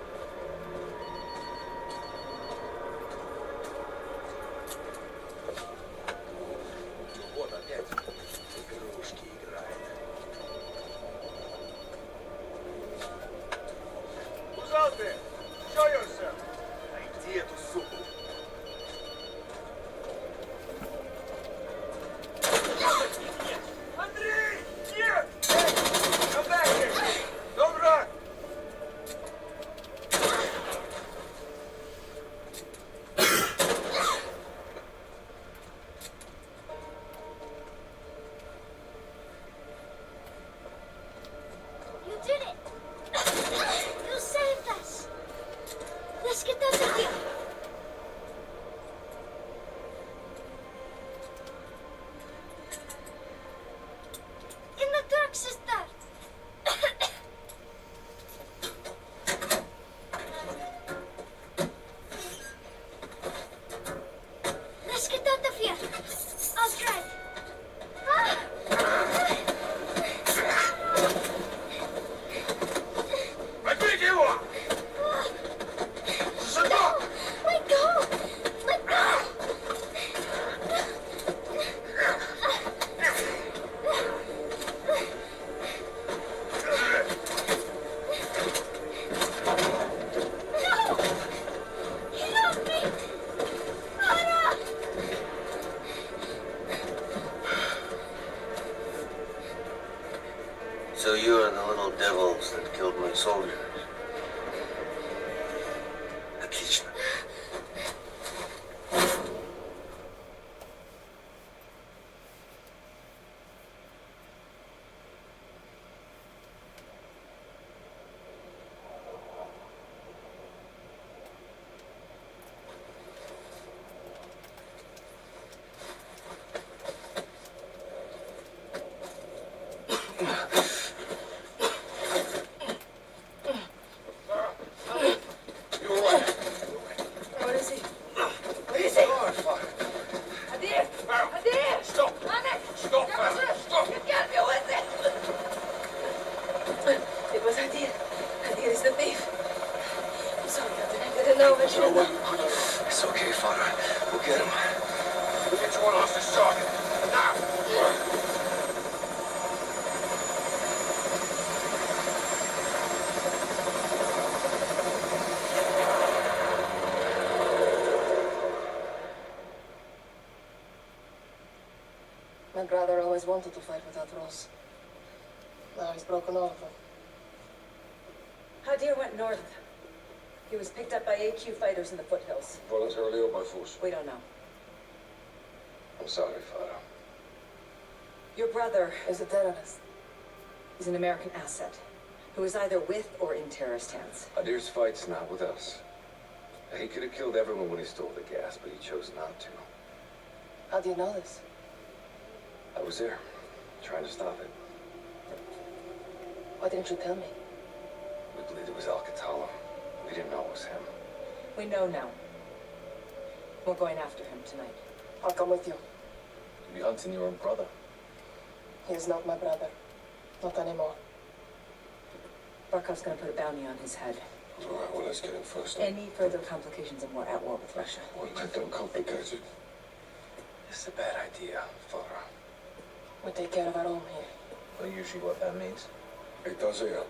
[SPEAKER 3] Ну вот опять. Игрушки играет. Куда ты? Show yourself. Найди эту суку. Андрей! Нет! Come back here! Don't run!
[SPEAKER 7] You did it! You saved us! Let's get out of here! In the dark, sister! Let's get out of here! I'll try.
[SPEAKER 3] Возьмите его! Сюда!
[SPEAKER 7] Let go! Let go! No! Help me! Anna!
[SPEAKER 5] So you are the little devils that killed my soldiers. Отлично.
[SPEAKER 3] You all right?
[SPEAKER 4] What is he? What is he?
[SPEAKER 3] Oh, fuck.
[SPEAKER 4] Hadir!
[SPEAKER 3] Farrell.
[SPEAKER 4] Hadir!
[SPEAKER 3] Stop.
[SPEAKER 4] Ahmed!
[SPEAKER 3] Stop, Farrell. Stop.
[SPEAKER 4] You can't be with it! It was Hadir. Hadir is the thief. I'm sorry, Captain. I didn't know what you know.
[SPEAKER 5] It's okay, Father. We'll get him.
[SPEAKER 3] Get you one hostage target. Now!
[SPEAKER 4] My brother always wanted to fight without rules. Now he's broken all of them.
[SPEAKER 8] Hadir went north. He was picked up by AQ fighters in the foothills.
[SPEAKER 3] Voluntarily or by force?
[SPEAKER 8] We don't know.
[SPEAKER 3] I'm sorry, Father.
[SPEAKER 8] Your brother
[SPEAKER 4] He's a terrorist.
[SPEAKER 8] is an American asset who is either with or in terrorist hands.
[SPEAKER 5] Adir's fight's not with us. He could have killed everyone when he stole the gas, but he chose not to.
[SPEAKER 4] How do you know this?
[SPEAKER 5] I was there, trying to stop it.
[SPEAKER 4] Why didn't you tell me?
[SPEAKER 5] We believed it was Alcatala. We didn't know it was him.
[SPEAKER 8] We know now. We're going after him tonight.
[SPEAKER 4] I'll come with you.
[SPEAKER 5] You'd be hunting your own brother.
[SPEAKER 4] He is not my brother. Not anymore.
[SPEAKER 8] Barkov's gonna put a bounty on his head.
[SPEAKER 3] All right, well, let's get him first.
[SPEAKER 8] Any further complications and we're at war with Russia.
[SPEAKER 3] Well, let them complicate it.
[SPEAKER 5] It's a bad idea, Father.
[SPEAKER 4] We take care of our own here.
[SPEAKER 5] Well, usually what that means.
[SPEAKER 3] It does here.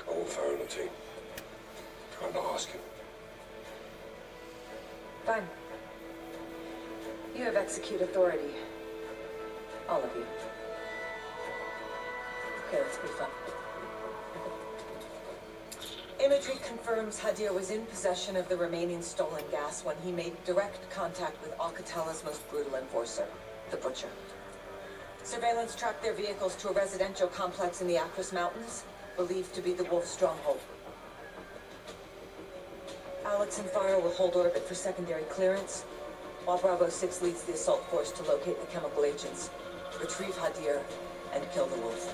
[SPEAKER 3] I want Farrell and the team. Try not ask him.
[SPEAKER 8] Fine. You have execute authority. All of you. Okay, let's be fun. Imagery confirms Hadir was in possession of the remaining stolen gas when he made direct contact with Alcatala's most brutal enforcer, the Butcher. Surveillance tracked their vehicles to a residential complex in the Acros Mountains, believed to be the Wolf stronghold. Alex and Fire will hold orbit for secondary clearance, while Bravo 6 leads the assault force to locate the chemical agents. Retrieve Hadir and kill the wolf.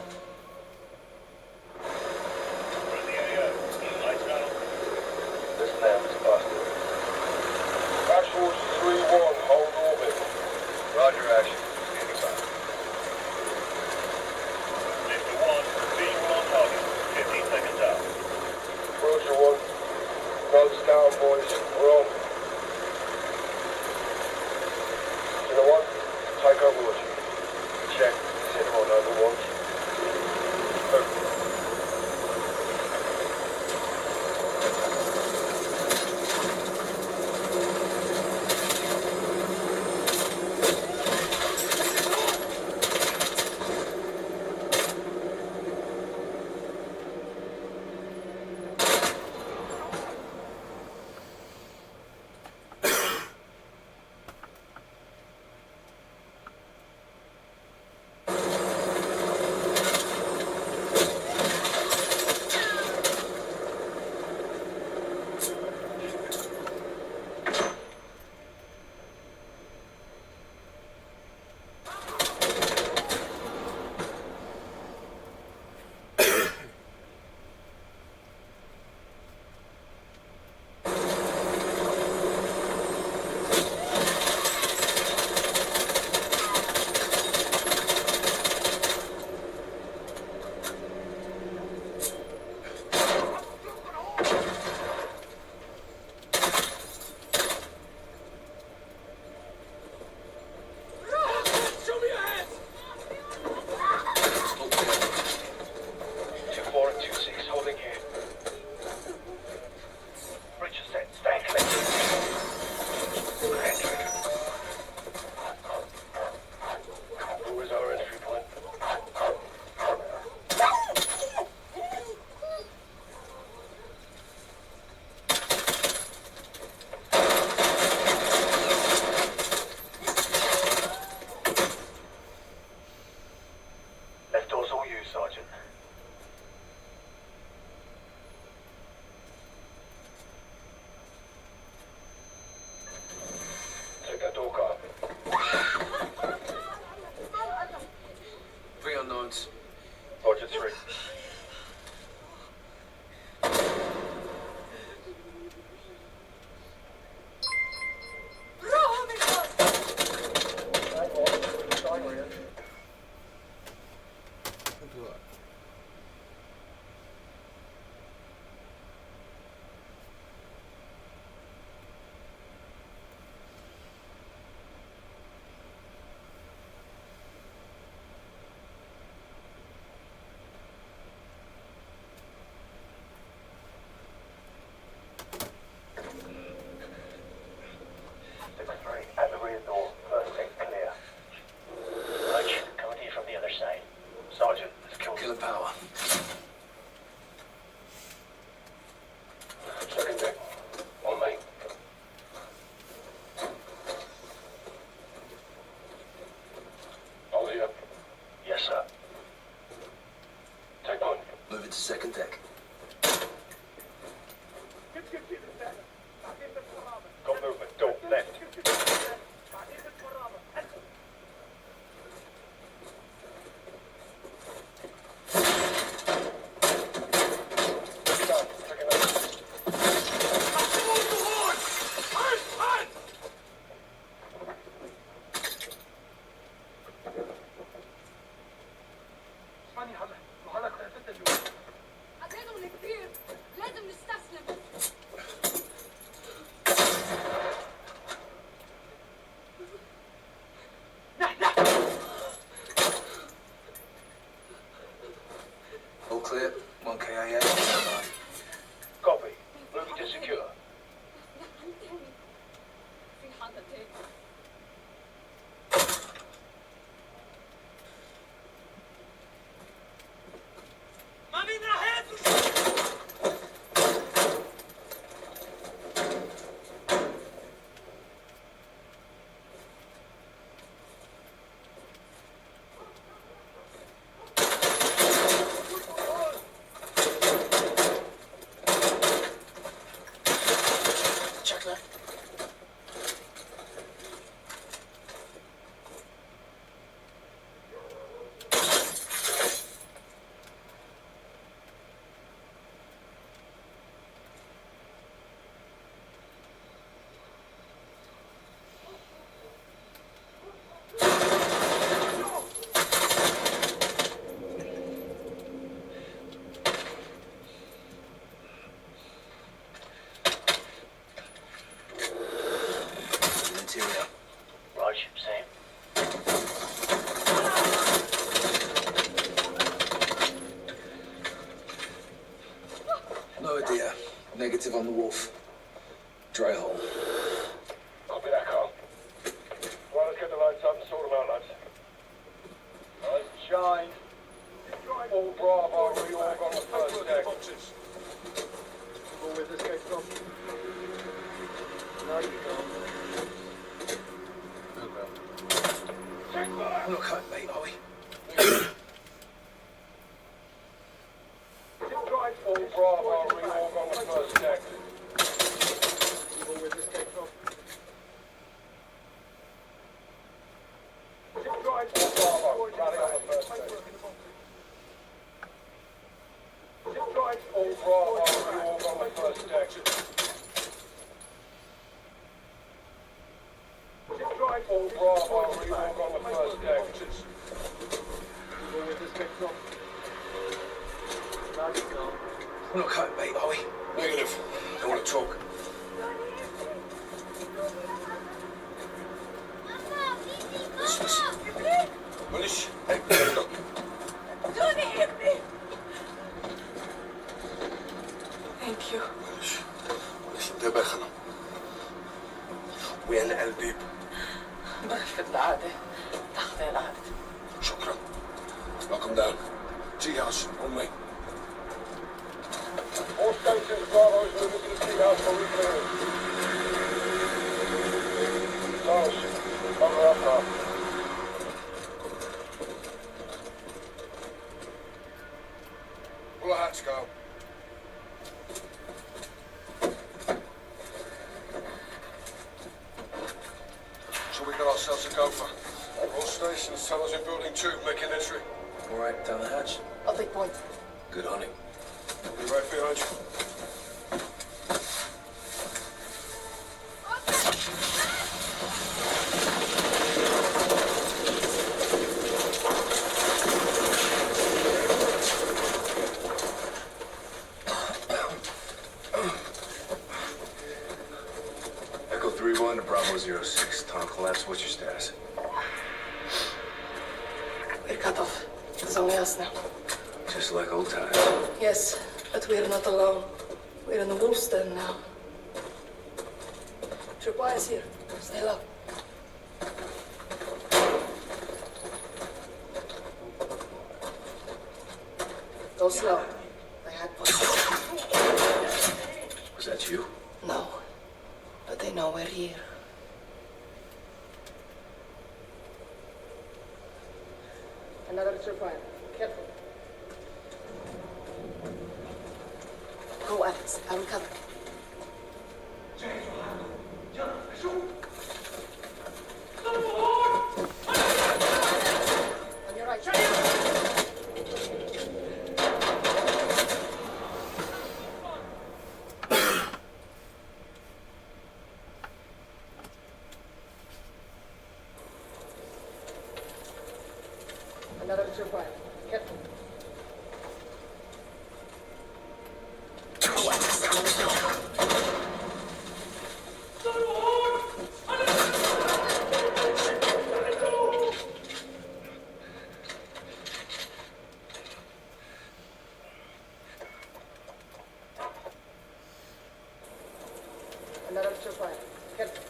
[SPEAKER 3] Where's the AO? Lights out. This lamp's busted. Actual 3-1, hold orbit. Roger, action. Standing by. Lifter 1, visual on target. 15 seconds out. Roger 1. Notes down, boys. We're on. You know what? Take over with you. Check. Is anyone over 1? Perfect. Roger 3. At the rear door, first thing clear. Roger, coming to you from the other side. Sergeant, let's kill
[SPEAKER 5] Killer power.
[SPEAKER 3] second deck. On me. All here. Yes, sir. Take one.
[SPEAKER 5] Move it to second deck.
[SPEAKER 3] Got movement. Door, left.
[SPEAKER 4] عددهم كبير لازم نستسلم.
[SPEAKER 5] All clear. 1 KIA.
[SPEAKER 3] Copy. Moving to secure.
[SPEAKER 4] في حاطتين.
[SPEAKER 5] Negative on the wolf. Dry hole.
[SPEAKER 3] Copy that, Carl. Well, let's get the lights up and sort them out, lads. Lights shine. All Bravo, reorg on the first deck. All with escape from. No, you can't. Check fire!
[SPEAKER 5] We're not cutting bait, are we?
[SPEAKER 3] All Bravo, reorg on the first deck. All with escape from. All Bravo, rally on the first deck. All Bravo, reorg on the first deck. All Bravo, reorg on the first deck. All with escape from. No, you can't.
[SPEAKER 5] We're not cutting bait, are we?
[SPEAKER 3] Negative.
[SPEAKER 5] Don't want to talk. Listen.
[SPEAKER 3] Manish.
[SPEAKER 5] Hey, look.
[SPEAKER 8] Thank you.
[SPEAKER 5] Listen, انتبه خنا. وين البيب؟
[SPEAKER 8] برفة العادة تحت العادة.
[SPEAKER 5] شكرا. Welcome down. Tea house, on me.
[SPEAKER 3] All stations, Bravo is moving to the tea house for reclearing. Starship, cover up now. Pull a hatch, Carl. So we got ourselves a gopher. All stations tell us in building 2, making entry.
[SPEAKER 5] All right, down the hatch.
[SPEAKER 4] I'll take point.
[SPEAKER 5] Good hunting.
[SPEAKER 3] Be right behind you.
[SPEAKER 5] Echo 3-1 to Bravo 06. Tunnel collapse. What's your status?
[SPEAKER 4] We're cut off. There's only us now.
[SPEAKER 5] Just like old times.
[SPEAKER 4] Yes, but we're not alone. We're in the wolf's den now. Tripwire's here. Stay low. Go slow. They had one.
[SPEAKER 5] Was that you?
[SPEAKER 4] No, but they know we're here. Another tripwire. Careful. Go, Alex. I will cover. On your right. Another tripwire. Careful. Go, Alex. I will cover. Another tripwire. Careful.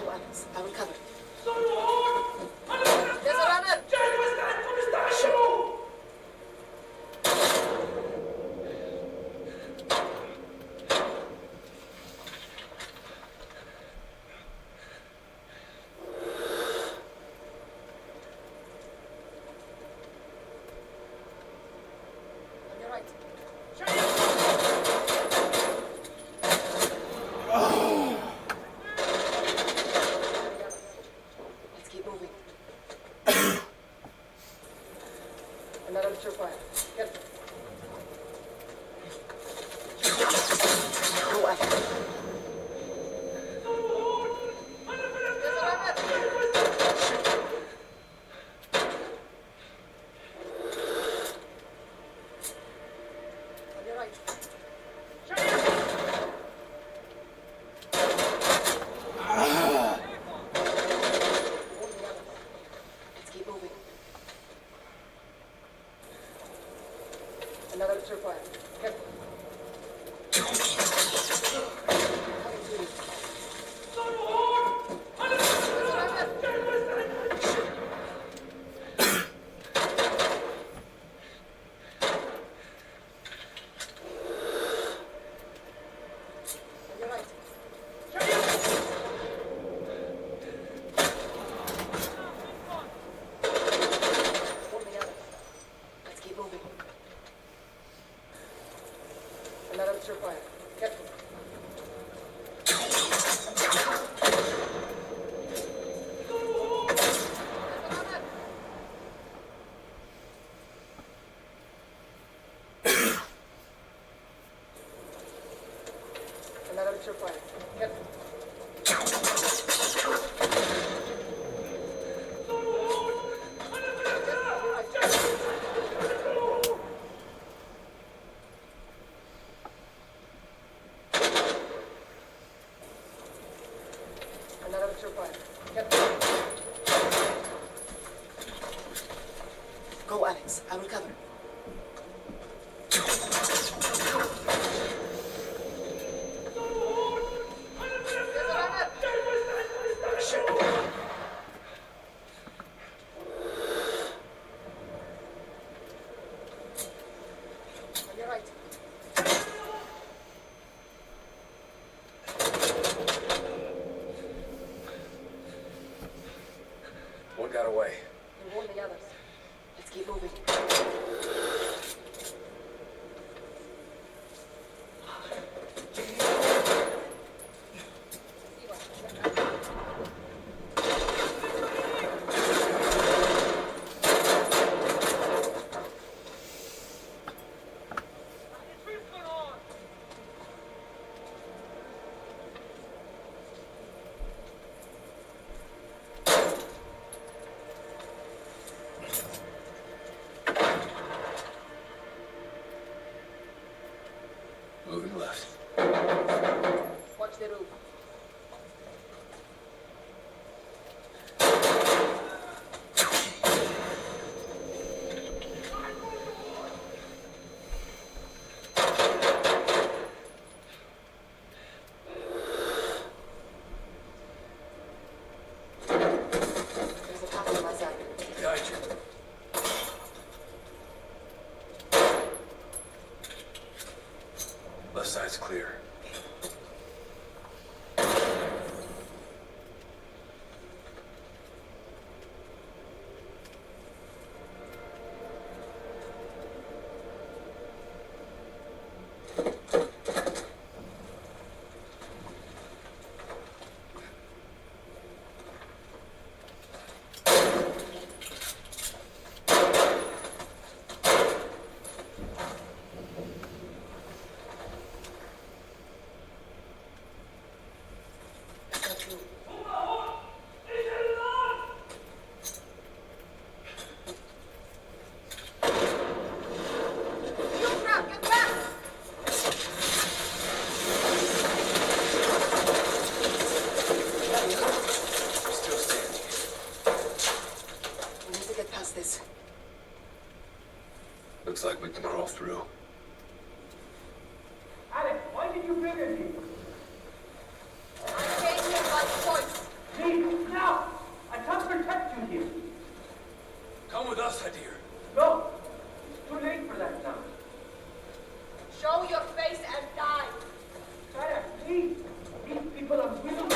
[SPEAKER 4] Go, Alex. I will cover. There's a runner! On your right. Let's keep moving. Another tripwire. Careful. Go, Alex. There's a runner! On your right. Let's keep moving. Another required. Careful. On your right. Warn the others. Let's keep moving. Another is required. Careful. Another is required. Careful. Another is required. Careful. Go, Alex. I will cover. On your right.
[SPEAKER 5] One got away.
[SPEAKER 4] And warn the others. Let's keep moving.
[SPEAKER 5] Moving left.
[SPEAKER 4] Watch the roof. There's a path on my side.
[SPEAKER 5] Behind you. Left side's clear.
[SPEAKER 4] That's true. You crap! Get back!
[SPEAKER 5] Still standing.
[SPEAKER 4] We need to get past this.
[SPEAKER 5] Looks like we can crawl through.
[SPEAKER 6] Alex, why did you bring us here?
[SPEAKER 4] I came here by choice.
[SPEAKER 6] Leave now! I can't protect you here.
[SPEAKER 5] Come with us, Hadir.
[SPEAKER 6] No! It's too late for that now.
[SPEAKER 4] Show your face and die.
[SPEAKER 6] Sarah, please! These people are willing.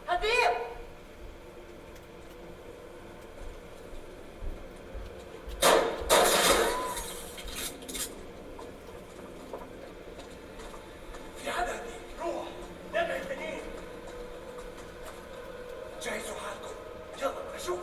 [SPEAKER 4] Hadir!
[SPEAKER 5] في حدا هنيك روح نبعد التانيين جهزوا حالكم يلا نشوف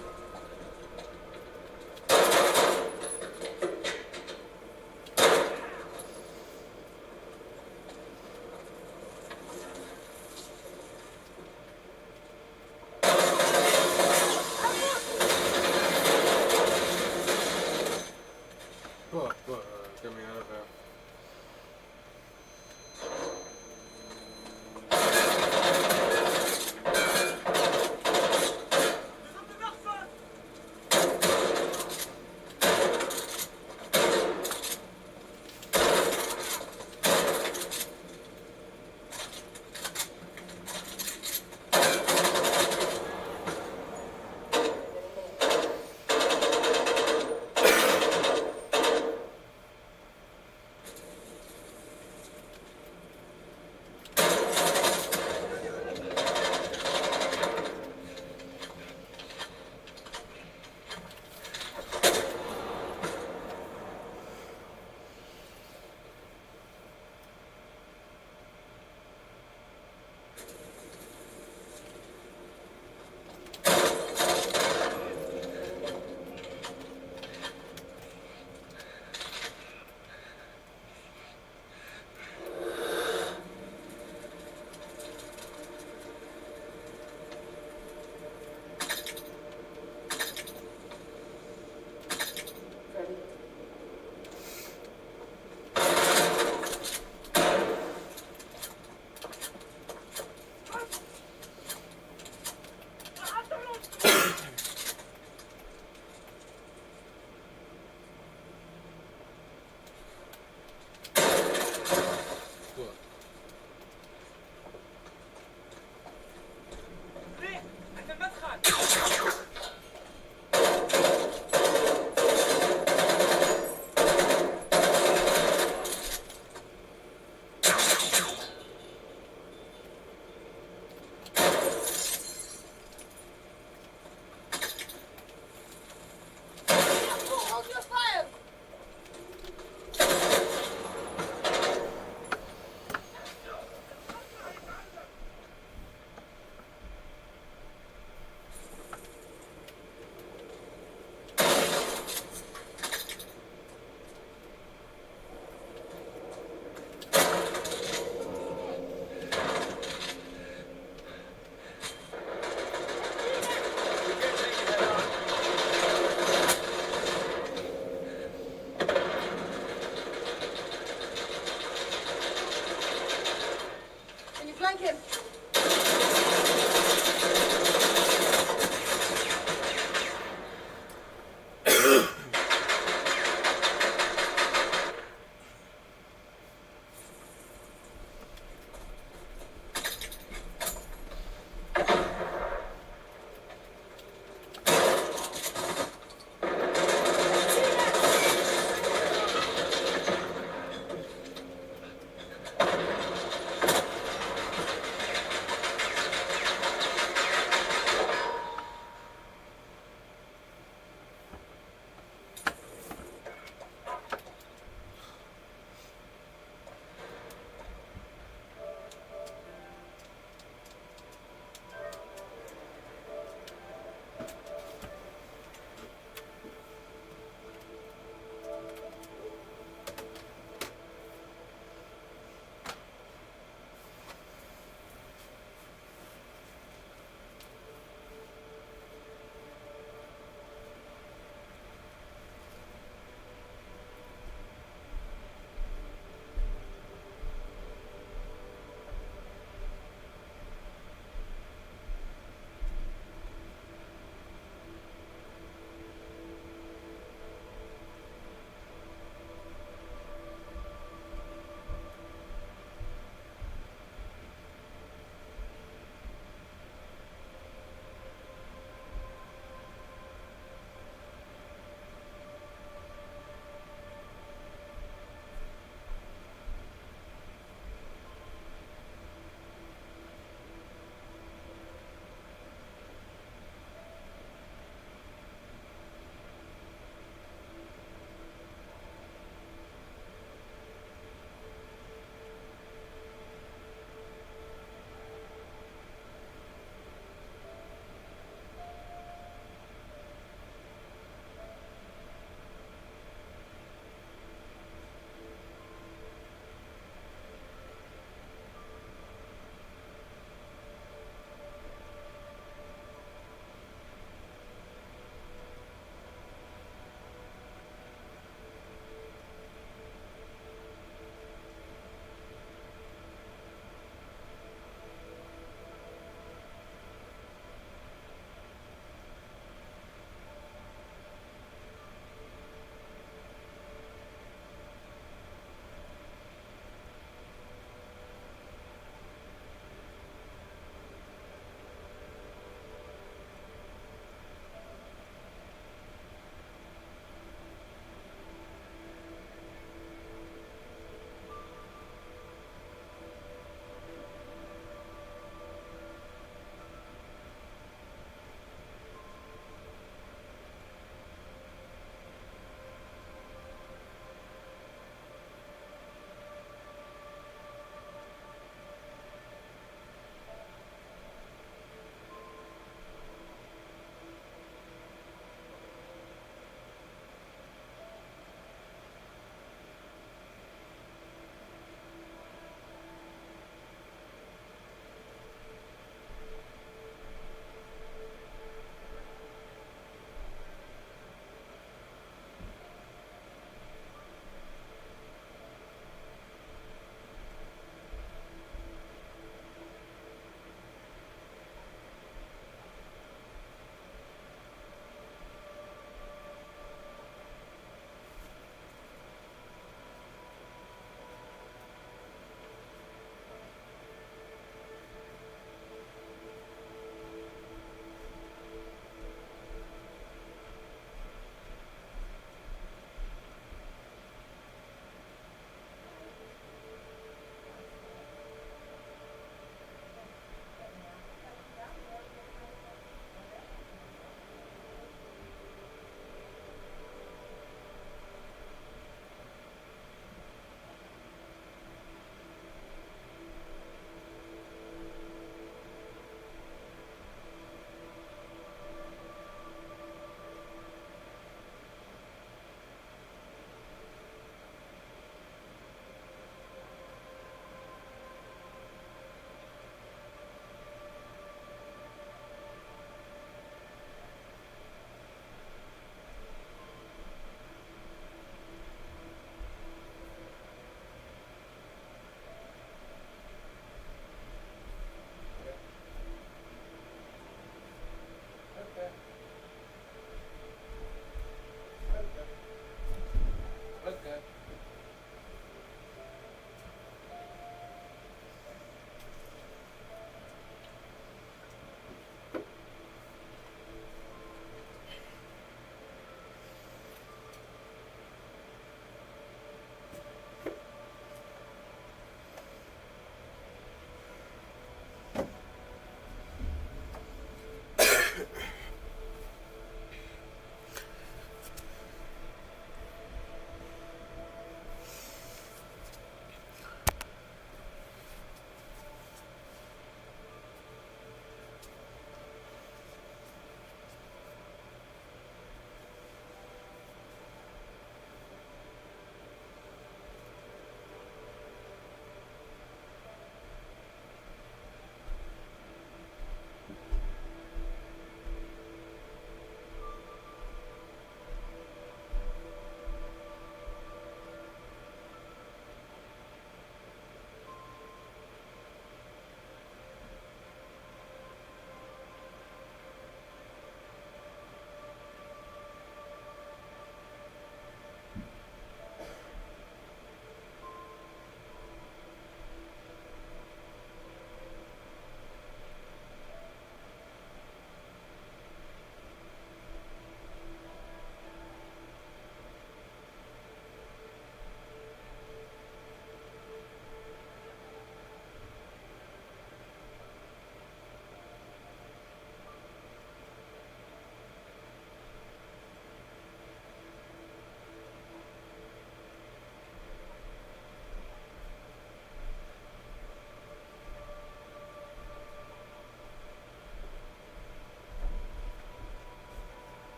[SPEAKER 1] Get me out of there.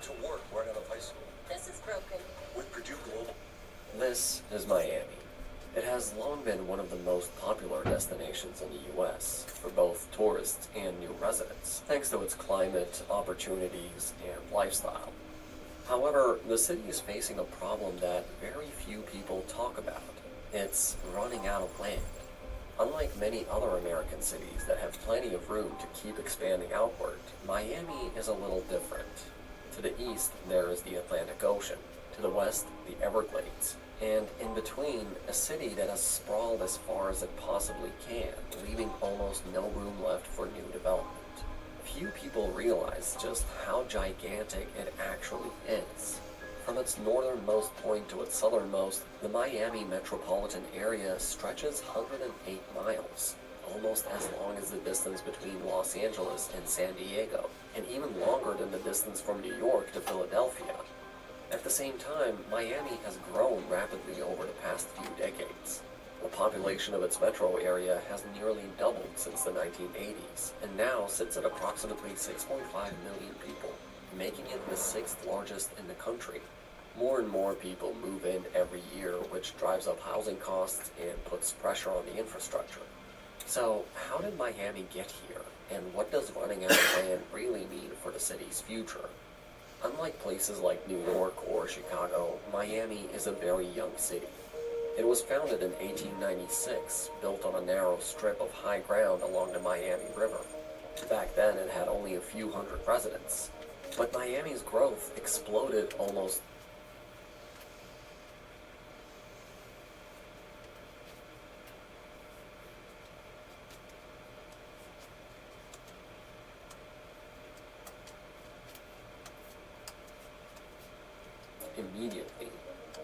[SPEAKER 9] to work right out of high school.
[SPEAKER 10] This is broken.
[SPEAKER 9] With Purdue Global.
[SPEAKER 11] This is Miami. It has long been one of the most popular destinations in the U.S. for both tourists and new residents, thanks to its climate, opportunities, and lifestyle. However, the city is facing a problem that very few people talk about. It's running out of land. Unlike many other American cities that have plenty of room to keep expanding outward, Miami is a little different. To the east, there is the Atlantic Ocean. To the west, the Everglades. And in between, a city that has sprawled as far as it possibly can, leaving almost no room left for new development. Few people realize just how gigantic it actually is. From its northernmost point to its southernmost, the Miami metropolitan area stretches 108 miles, almost as long as the distance between Los Angeles and San Diego, and even longer than the distance from New York to Philadelphia. At the same time, Miami has grown rapidly over the past few decades. The population of its metro area has nearly doubled since the 1980s, and now sits at approximately 6.5 million people, making it the sixth largest in the country. More and more people move in every year, which drives up housing costs and puts pressure on the infrastructure. So, how did Miami get here, and what does running out of land really mean for the city's future? Unlike places like New York or Chicago, Miami is a very young city. It was founded in 1896, built on a narrow strip of high ground along the Miami River. Back then, it had only a few hundred residents. But Miami's growth exploded almost immediately.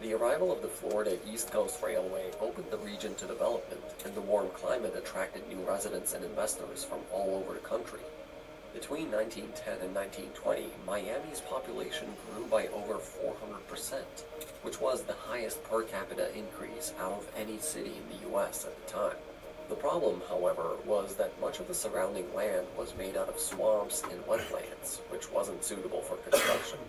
[SPEAKER 11] The arrival of the Florida East Coast Railway opened the region to development, and the warm climate attracted new residents and investors from all over the country. Between 1910 and 1920, Miami's population grew by over 400%, which was the highest per capita increase out of any city in the U.S. at the time. The problem, however, was that much of the surrounding land was made out of swamps and wetlands, which wasn't suitable for construction.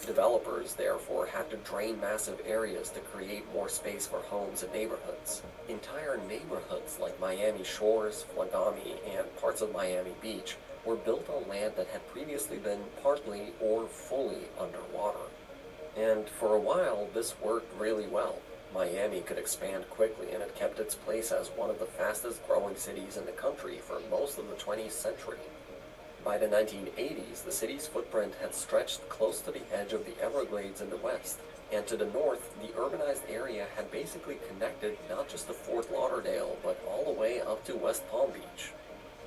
[SPEAKER 11] Developers, therefore, had to drain massive areas to create more space for homes and neighborhoods. Entire neighborhoods like Miami Shores, Flagami, and parts of Miami Beach were built on land that had previously been partly or fully underwater. And for a while, this worked really well. Miami could expand quickly, and it kept its place as one of the fastest growing cities in the country for most of the 20th century. By the 1980s, the city's footprint had stretched close to the edge of the Everglades in the west, and to the north, the urbanized area had basically connected not just to Fort Lauderdale, but all the way up to West Palm Beach.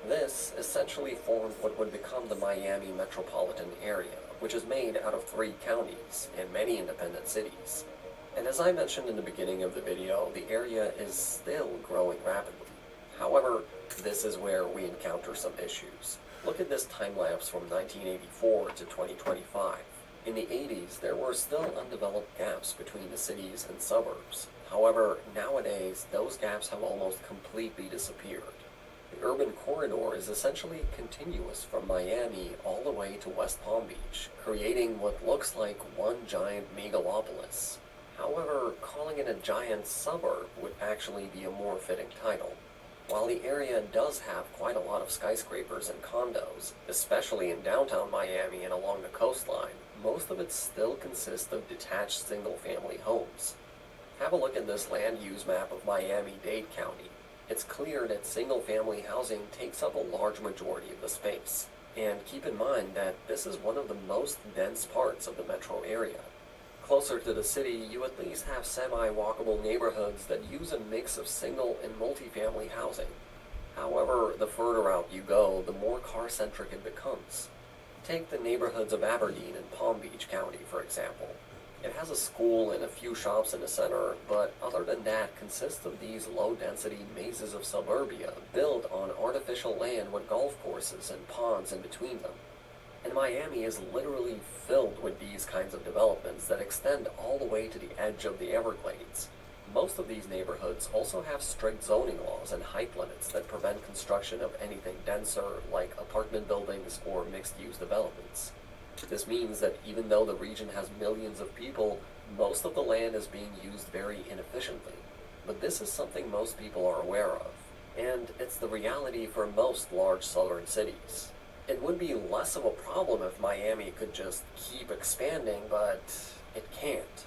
[SPEAKER 11] This essentially formed what would become the Miami metropolitan area, which is made out of 3 counties and many independent cities. And as I mentioned in the beginning of the video, the area is still growing rapidly. However, this is where we encounter some issues. Look at this time-lapse from 1984 to 2025. In the 80s, there were still undeveloped gaps between the cities and suburbs. However, nowadays, those gaps have almost completely disappeared. The urban corridor is essentially continuous from Miami all the way to West Palm Beach, creating what looks like one giant megalopolis. However, calling it a giant suburb would actually be a more fitting title. While the area does have quite a lot of skyscrapers and condos, especially in downtown Miami and along the coastline, most of it still consists of detached single-family homes. Have a look at this land use map of Miami-Dade County. It's clear that single-family housing takes up a large majority of the space. And keep in mind that this is one of the most dense parts of the metro area. Closer to the city, you at least have semi-walkable neighborhoods that use a mix of single and multifamily housing. However, the further out you go, the more car-centric it becomes. Take the neighborhoods of Aberdeen and Palm Beach County, for example. It has a school and a few shops in the center, but other than that, consists of these low-density mazes of suburbia built on artificial land with golf courses and ponds in between them. And Miami is literally filled with these kinds of developments that extend all the way to the edge of the Everglades. Most of these neighborhoods also have strict zoning laws and height limits that prevent construction of anything denser, like apartment buildings or mixed-use developments. This means that even though the region has millions of people, most of the land is being used very inefficiently. But this is something most people are aware of, and it's the reality for most large southern cities. It would be less of a problem if Miami could just keep expanding, but it can't.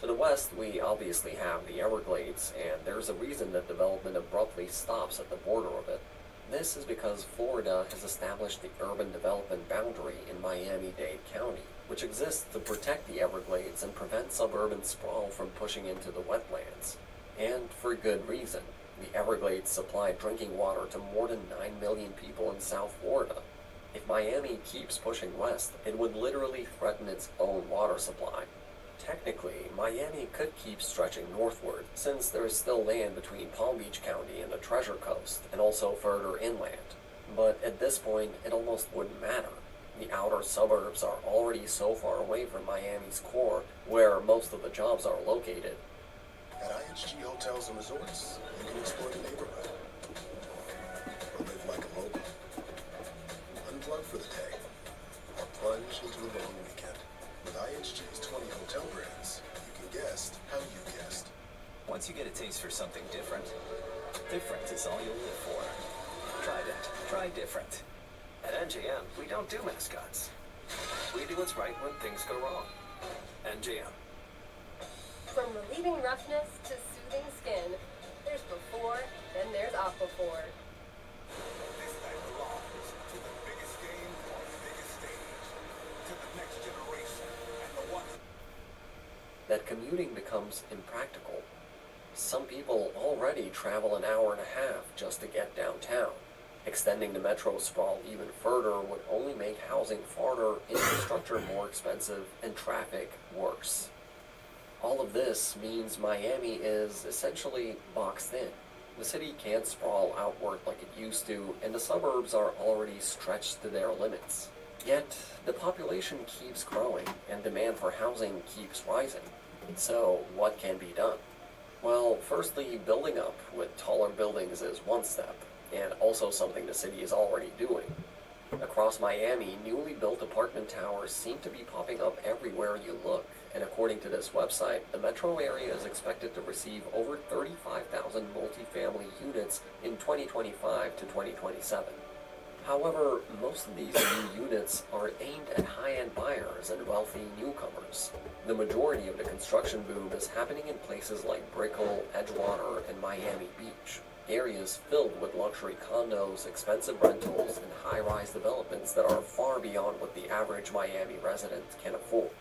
[SPEAKER 11] To the west, we obviously have the Everglades, and there's a reason that development abruptly stops at the border of it. This is because Florida has established the urban development boundary in Miami-Dade County, which exists to protect the Everglades and prevent suburban sprawl from pushing into the wetlands. And for good reason. The Everglades supply drinking water to more than 9 million people in South Florida. If Miami keeps pushing west, it would literally threaten its own water supply. Technically, Miami could keep stretching northward, since there is still land between Palm Beach County and the Treasure Coast, and also further inland. But at this point, it almost wouldn't matter. The outer suburbs are already so far away from Miami's core, where most of the jobs are located.
[SPEAKER 10] At IHG Hotels and Resorts, you can explore the neighborhood, or live like a local. Unplug for the day, or plunge into the long weekend. With IHG's 20 hotel brands, you can guest how you guest.
[SPEAKER 12] Once you get a taste for something different, different is all you'll live for. Try it. Try different. At NJM, we don't do mascots. We do what's right when things go wrong. NJM.
[SPEAKER 4] From relieving roughness to soothing skin, there's before, then there's Aquaphor.
[SPEAKER 10] This night belongs to the biggest game on the biggest stage, to the next generation, and the one.
[SPEAKER 11] That commuting becomes impractical. Some people already travel an hour and a half just to get downtown. Extending the metro sprawl even further would only make housing farther, infrastructure more expensive, and traffic worse. All of this means Miami is essentially boxed in. The city can't sprawl outward like it used to, and the suburbs are already stretched to their limits. Yet, the population keeps growing, and demand for housing keeps rising. So, what can be done? Well, firstly, building up with taller buildings is one step, and also something the city is already doing. Across Miami, newly built apartment towers seem to be popping up everywhere you look, and according to this website, the metro area is expected to receive over 35,000 multifamily units in 2025 to 2027. However, most of these new units are aimed at high-end buyers and wealthy newcomers. The majority of the construction boom is happening in places like Brickell, Edgewater, and Miami Beach. Areas filled with luxury condos, expensive rentals, and high-rise developments that are far beyond what the average Miami resident can afford.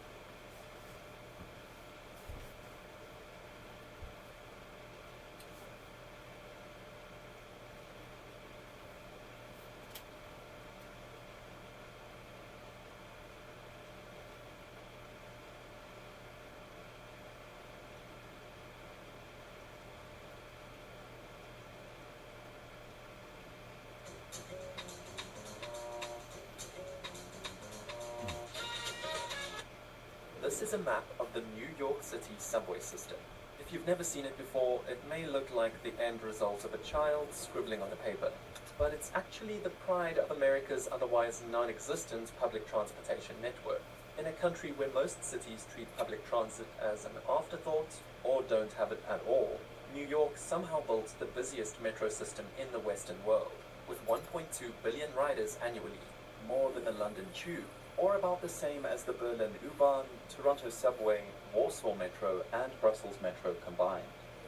[SPEAKER 13] This is a map of the New York City subway system. If you've never seen it before, it may look like the end result of a child scribbling on a paper, but it's actually the pride of America's otherwise non-existent public transportation network. In a country where most cities treat public transit as an afterthought or don't have it at all, New York somehow built the busiest metro system in the Western world, with 1.2 billion riders annually, more than the London Tube, or about the same as the Berlin U-Bahn, Toronto Subway, Warsaw Metro, and Brussels Metro combined,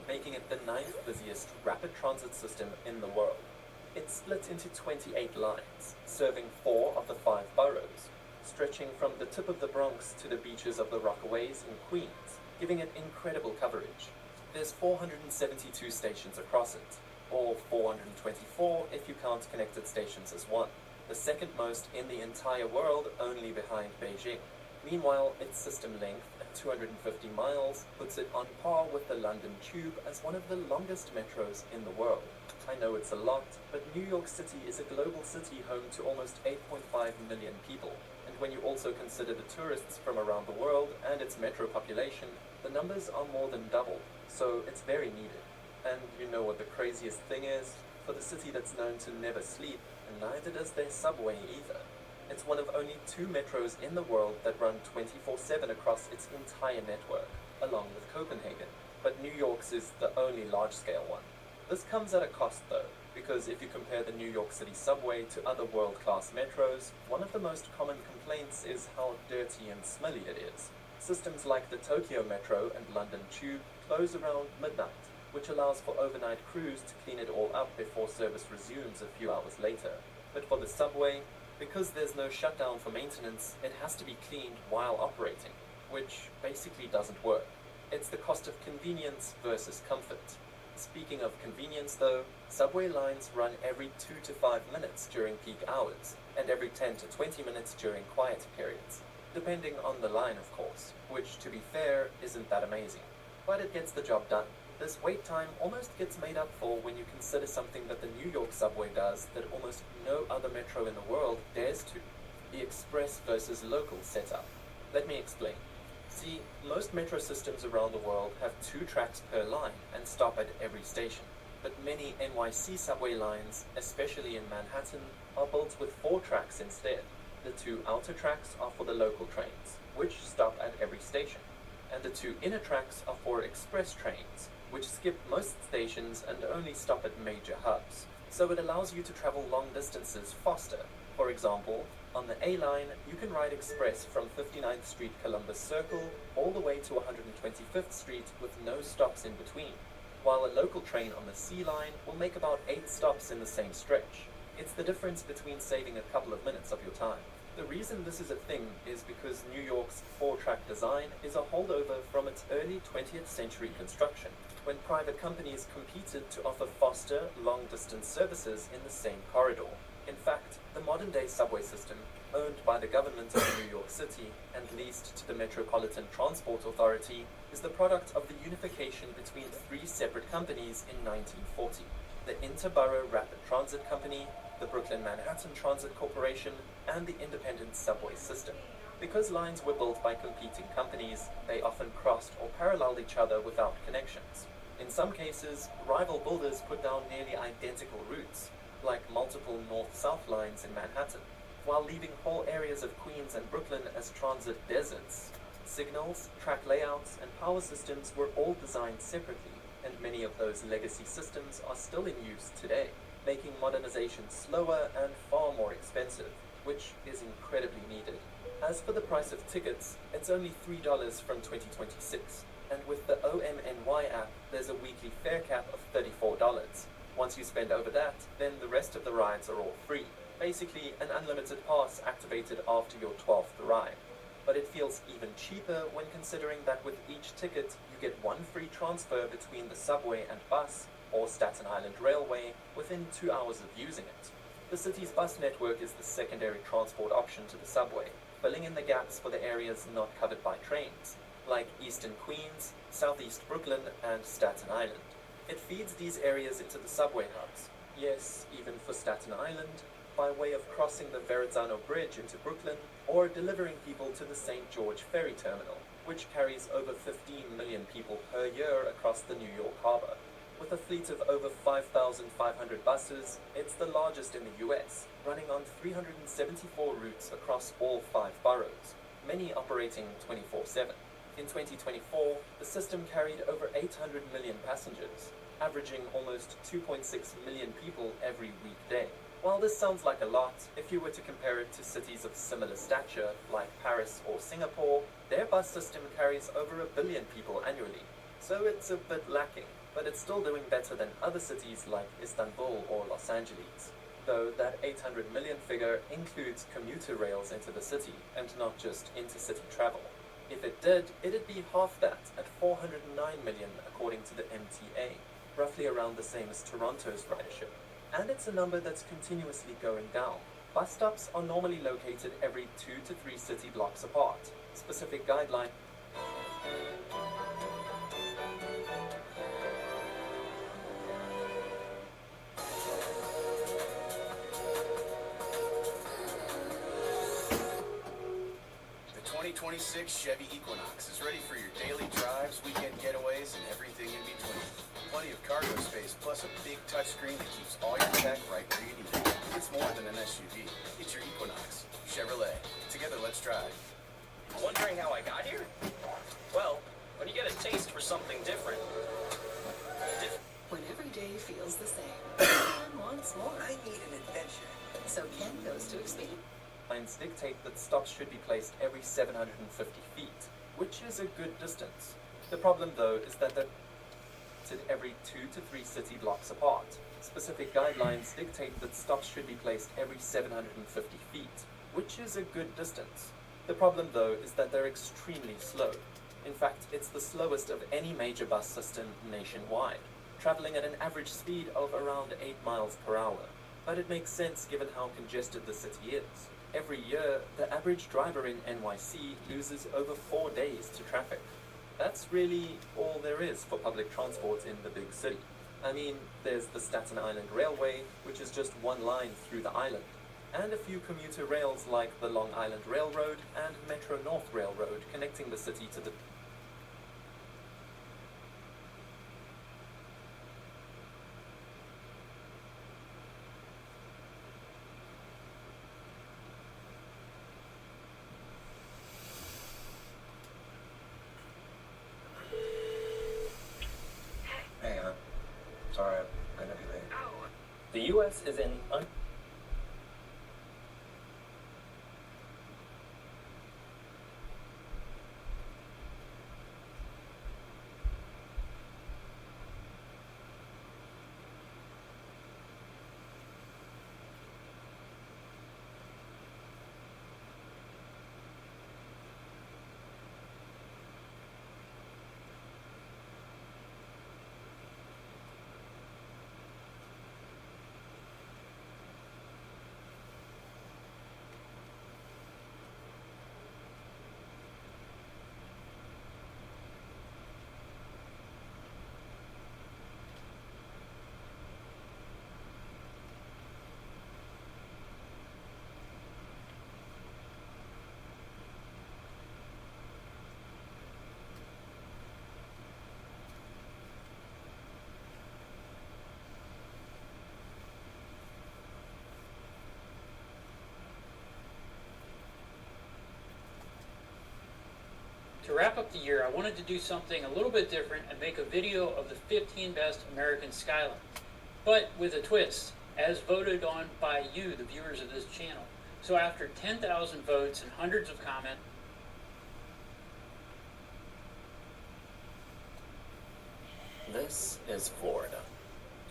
[SPEAKER 13] making it the 9th busiest rapid transit system in the world. It's split into 28 lines, serving 4 of the 5 boroughs, stretching from the tip of the Bronx to the beaches of the Rockaways in Queens, giving it incredible coverage. There's 472 stations across it, or 424 if you count connected stations as one, the second most in the entire world, only behind Beijing. Meanwhile, its system length at 250 miles puts it on par with the London Tube as one of the longest metros in the world. I know it's a lot, but New York City is a global city home to almost 8.5 million people. And when you also consider the tourists from around the world and its metro population, the numbers are more than double, so it's very needed. And you know what the craziest thing is? For the city that's known to never sleep, and neither does their subway either. It's one of only 2 metros in the world that run 24/7 across its entire network, along with Copenhagen, but New York's is the only large-scale one. This comes at a cost though, because if you compare the New York City subway to other world-class metros, one of the most common complaints is how dirty and smelly it is. Systems like the Tokyo Metro and London Tube close around midnight, which allows for overnight crews to clean it all up before service resumes a few hours later. But for the subway, because there's no shutdown for maintenance, it has to be cleaned while operating, which basically doesn't work. It's the cost of convenience versus comfort. Speaking of convenience though, subway lines run every 2 to 5 minutes during peak hours, and every 10 to 20 minutes during quieter periods, depending on the line of course, which to be fair isn't that amazing. But it gets the job done. This wait time almost gets made up for when you consider something that the New York subway does that almost no other metro in the world dares to: the express versus local setup. Let me explain. See, most metro systems around the world have 2 tracks per line and stop at every station. But many NYC subway lines, especially in Manhattan, are built with 4 tracks instead. The 2 outer tracks are for the local trains, which stop at every station, and the 2 inner tracks are for express trains, which skip most stations and only stop at major hubs. So it allows you to travel long distances faster. For example, on the A line, you can ride express from 59th Street Columbus Circle all the way to 125th Street with no stops in between, while a local train on the C line will make about 8 stops in the same stretch. It's the difference between saving a couple of minutes of your time. The reason this is a thing is because New York's 4-track design is a holdover from its early 20th century construction, when private companies competed to offer faster, long-distance services in the same corridor. In fact, the modern-day subway system, owned by the government of New York City and leased to the Metropolitan Transport Authority, is the product of the unification between 3 separate companies in 1940: the Interborough Rapid Transit Company, the Brooklyn Manhattan Transit Corporation, and the Independent Subway System. Because lines were built by competing companies, they often crossed or paralleled each other without connections. In some cases, rival builders put down nearly identical routes, like multiple north-south lines in Manhattan, while leaving whole areas of Queens and Brooklyn as transit deserts. Signals, track layouts, and power systems were all designed separately, and many of those legacy systems are still in use today, making modernization slower and far more expensive, which is incredibly needed. As for the price of tickets, it's only $3 from 2026, and with the OMNY app, there's a weekly fare cap of $34. Once you spend over that, then the rest of the rides are all free. Basically, an unlimited pass activated after your 12th ride. But it feels even cheaper when considering that with each ticket, you get 1 free transfer between the subway and bus, or Staten Island Railway, within 2 hours of using it. The city's bus network is the secondary transport option to the subway, filling in the gaps for the areas not covered by trains, like Eastern Queens, Southeast Brooklyn, and Staten Island. It feeds these areas into the subway hubs, yes, even for Staten Island, by way of crossing the Verrazzano Bridge into Brooklyn, or delivering people to the St. George Ferry Terminal, which carries over 15 million people per year across the New York harbor. With a fleet of over 5,500 buses, it's the largest in the US, running on 374 routes across all 5 boroughs, many operating 24/7. In 2024, the system carried over 800 million passengers, averaging almost 2.6 million people every weekday. While this sounds like a lot, if you were to compare it to cities of similar stature, like Paris or Singapore, their bus system carries over 1 billion people annually. So it's a bit lacking, but it's still doing better than other cities like Istanbul or Los Angeles. Though that 800 million figure includes commuter rails into the city, and not just intercity travel. If it did, it'd be half that, at 409 million according to the MTA, roughly around the same as Toronto's ridership. And it's a number that's continuously going down. Bus stops are normally located every 2 to 3 city blocks apart. Specific guideline.
[SPEAKER 14] The 2026 Chevy Equinox is ready for your daily drives, weekend getaways, and everything in between.
[SPEAKER 9] Plenty of cargo space, plus a big touchscreen that keeps all your tech right where you need it. It's more than an SUV. It's your Equinox. Chevrolet. Together, let's drive.
[SPEAKER 12] Wondering how I got here? Well, when you get a taste for something different.
[SPEAKER 8] When every day feels the same, Ken wants more.
[SPEAKER 12] I need an adventure.
[SPEAKER 8] So Ken goes to Expedia.
[SPEAKER 13] Guidelines dictate that stops should be placed every 750 feet, which is a good distance. The problem, though, is that they're every 2 to 3 city blocks apart. Specific guidelines dictate that stops should be placed every 750 feet, which is a good distance. The problem, though, is that they're extremely slow. In fact, it's the slowest of any major bus system nationwide, traveling at an average speed of around 8 miles per hour. But it makes sense given how congested the city is. Every year, the average driver in NYC loses over 4 days to traffic. That's really all there is for public transport in the big city. I mean, there's the Staten Island Railway, which is just one line through the island, and a few commuter rails like the Long Island Railroad and Metro North Railroad connecting the city to the
[SPEAKER 5] Hey, sorry, I'm gonna be late.
[SPEAKER 13] The U.S. is in
[SPEAKER 2] To wrap up the year, I wanted to do something a little bit different and make a video of the 15 best American skylines, but with a twist, as voted on by you, the viewers of this channel. So after 10,000 votes and hundreds of comments,
[SPEAKER 11] This is Florida.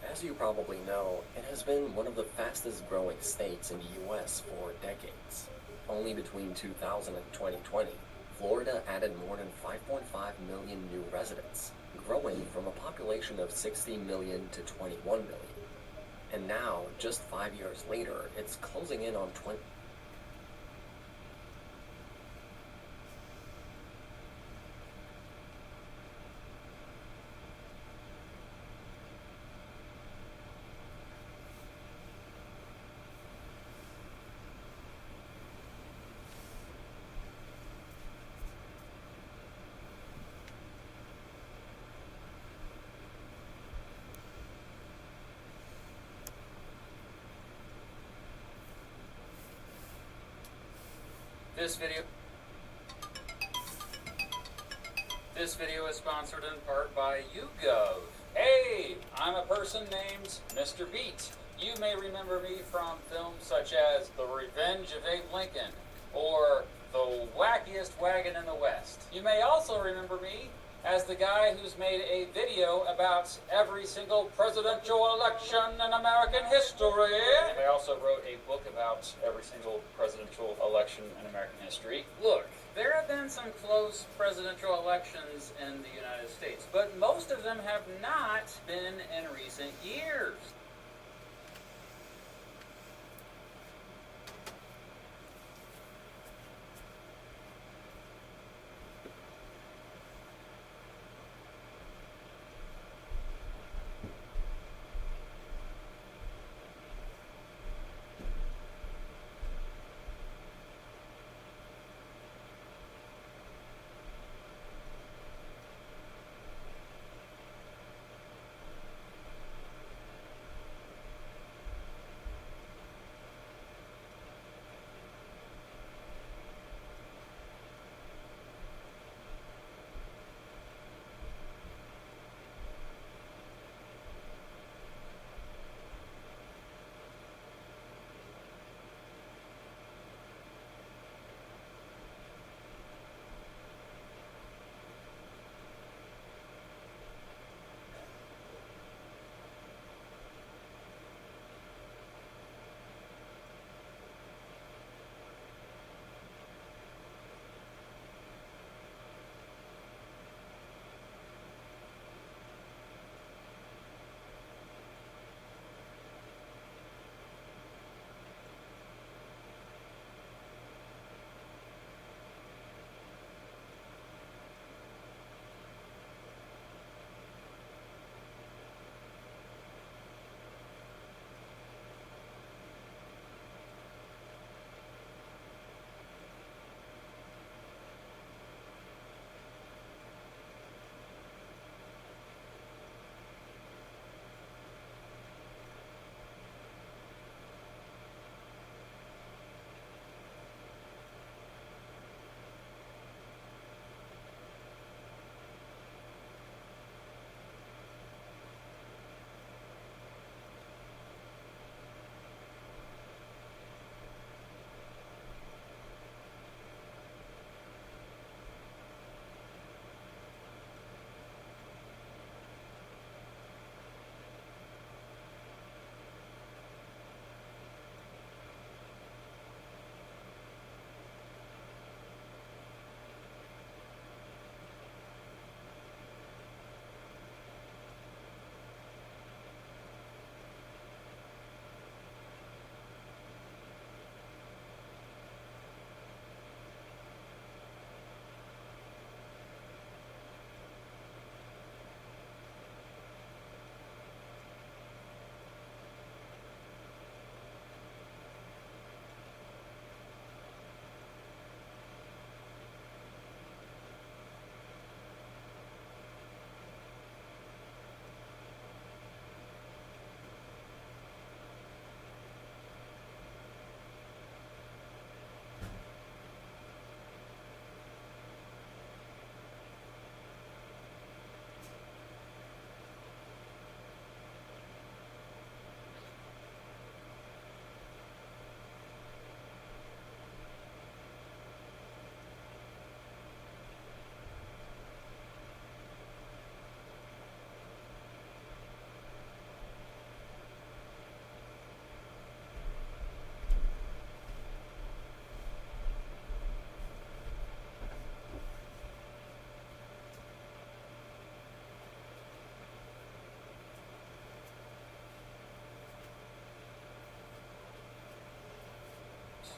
[SPEAKER 11] As you probably know, it has been one of the fastest growing states in the US for decades. Only between 2000 and 2020, Florida added more than 5.5 million new residents, growing from a population of 60 million to 21 million. And now, just 5 years later, it's closing in on 20.
[SPEAKER 2] This video is sponsored in part by YouGov. Hey, I'm a person named Mr. Beat. You may remember me from films such as The Revenge of Abe Lincoln or The Wackiest Wagon in the West. You may also remember me as the guy who's made a video about every single presidential election in American history. I also wrote a book about every single presidential election in American history. Look, there have been some close presidential elections in the United States, but most of them have not been in recent years.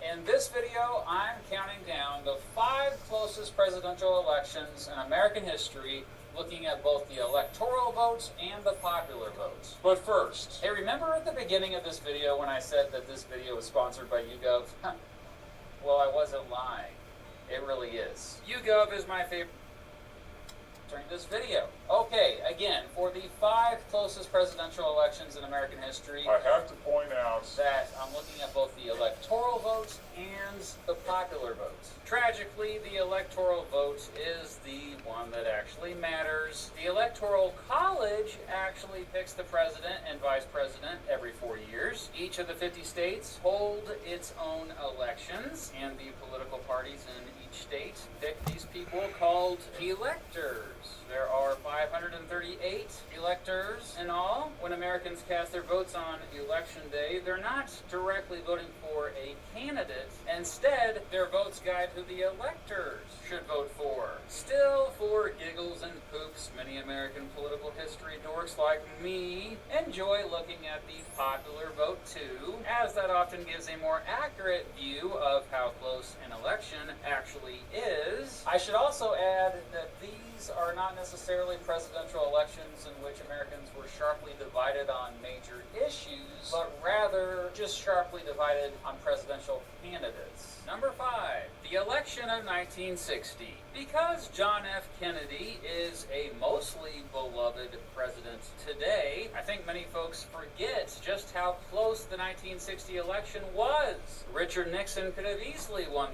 [SPEAKER 2] In this video, I'm counting down the 5 closest presidential elections in American history, looking at both the electoral votes and the popular votes. But first, hey, remember at the beginning of this video when I said that this video was sponsored by YouGov? Well, I wasn't lying. It really is. YouGov is my favorite during this video. Okay, again, for the 5 closest presidential elections in American history,
[SPEAKER 3] I have to point out
[SPEAKER 2] that I'm looking at both the electoral votes and the popular votes. Tragically, the electoral vote is the one that actually matters. The Electoral College actually picks the president and vice president every 4 years. Each of the 50 states hold its own elections, and the political parties in each state pick these people called electors. There are 538 electors in all. When Americans cast their votes on election day, they're not directly voting for a candidate. Instead, their votes guide who the electors should vote for. Still, for giggles and poops, many American political history dorks like me enjoy looking at the popular vote too, as that often gives a more accurate view of how close an election actually is. I should also add that these are not necessarily presidential elections in which Americans were sharply divided on major issues, but rather just sharply divided on presidential candidates. Number 5, the election of 1960. Because John F. Kennedy is a mostly beloved president today, I think many folks forget just how close the 1960 election was. Richard Nixon could have easily won.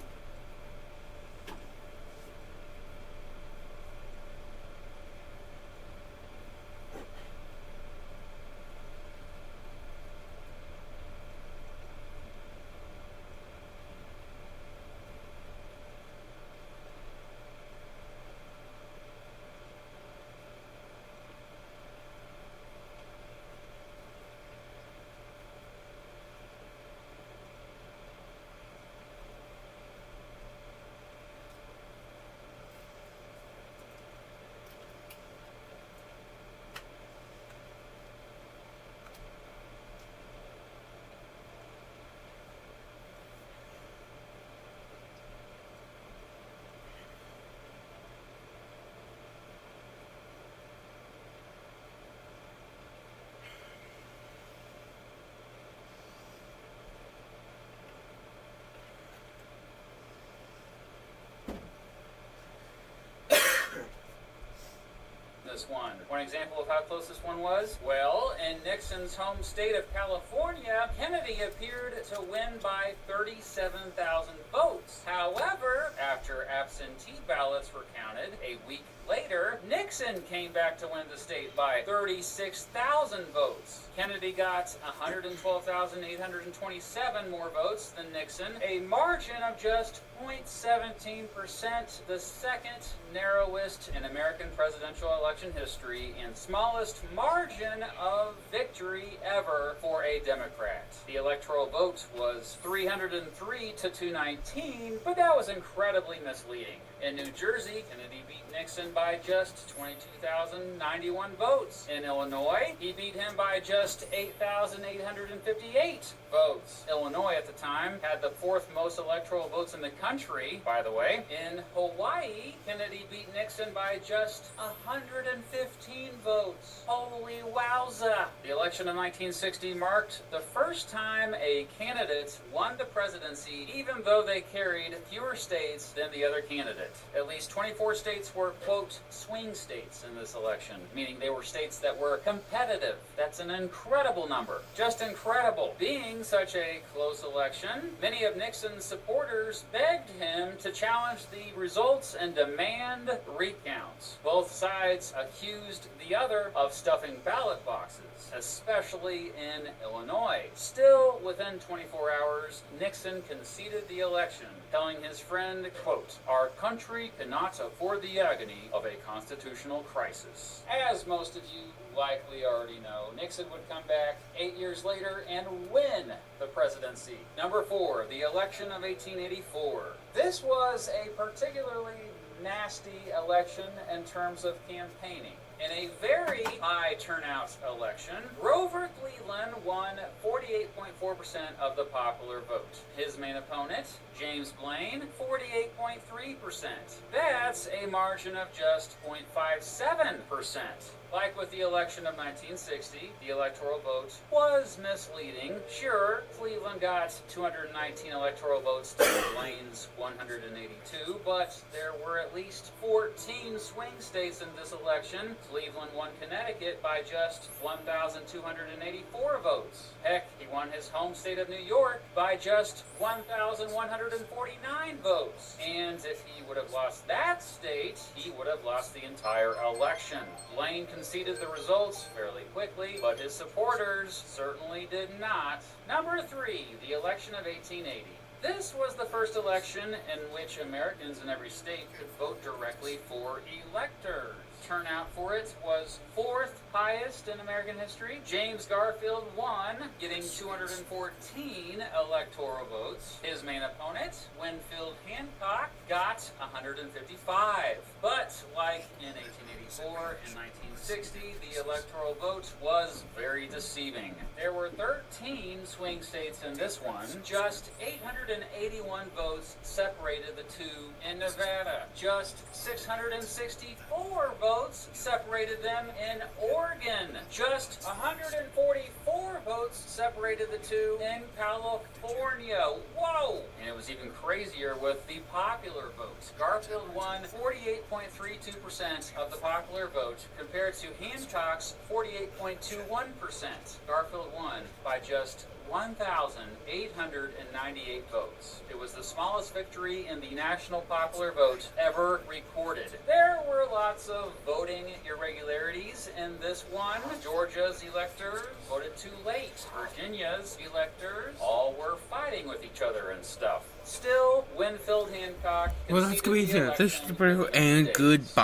[SPEAKER 2] This one example of how close this one was? Well, in Nixon's home state of California, Kennedy appeared to win by 37,000 votes. However, after absentee ballots were counted a week later, Nixon came back to win the state by 36,000 votes. Kennedy got 112,827 more votes than Nixon, a margin of just 0.17%, the second narrowest in American presidential election history and smallest margin of victory ever for a Democrat. The electoral vote was 303 to 219, but that was incredibly misleading. In New Jersey, Kennedy beat Nixon by just 22,091 votes. In Illinois, he beat him by just 8,858 votes. Illinois at the time had the 4th most electoral votes in the country, by the way. In Hawaii, Kennedy beat Nixon by just 115 votes. Holy wowza! The election of 1960 marked the first time a candidate won the presidency, even though they carried fewer states than the other candidate. At least 24 states were, quote, swing states in this election, meaning they were states that were competitive. That's an incredible number. Just incredible. Being such a close election, many of Nixon's supporters begged him to challenge the results and demand recounts. Both sides accused the other of stuffing ballot boxes, especially in Illinois. Still, within 24 hours, Nixon conceded the election, telling his friend, quote, "Our country cannot afford the agony of a constitutional crisis." As most of you likely already know, Nixon would come back 8 years later and win the presidency. Number 4, the election of 1884. This was a particularly nasty election in terms of campaigning. In a very high turnout election, Grover Cleveland won 48.4% of the popular vote. His main opponent, James Blaine, 48.3%. That's a margin of just 0.57%. Like with the election of 1960, the electoral vote was misleading. Sure, Cleveland got 219 electoral votes to Blaine's 182, but there were at least 14 swing states in this election. Cleveland won Connecticut by just 1,284 votes. Heck, he won his home state of New York by just 1,149 votes. And if he would have lost that state, he would have lost the entire election. Blaine conceded the results fairly quickly, but his supporters certainly did not. Number 3, the election of 1880. This was the first election in which Americans in every state could vote directly for electors. Turnout for it was 4th highest in American history. James Garfield won, getting 214 electoral votes. His main opponent, Winfield Hancock, got 155. But like in 1884 and 1960, the electoral vote was very deceiving. There were 13 swing states in this one. Just 881 votes separated the two in Nevada. Just 664 votes separated them in Oregon. Just 144 votes separated the two in California. Whoa! And it was even crazier with the popular vote. Garfield won 48.32% of the popular vote compared to Hancock's 48.21%. Garfield won by just 1,898 votes. It was the smallest victory in the national popular vote ever recorded. There were lots of voting irregularities in this one. Georgia's electors voted too late. Virginia's electors all were fighting with each other and stuff. Still, Winfield Hancock.
[SPEAKER 1] Well, that's gonna be it. This is the video, and goodbye.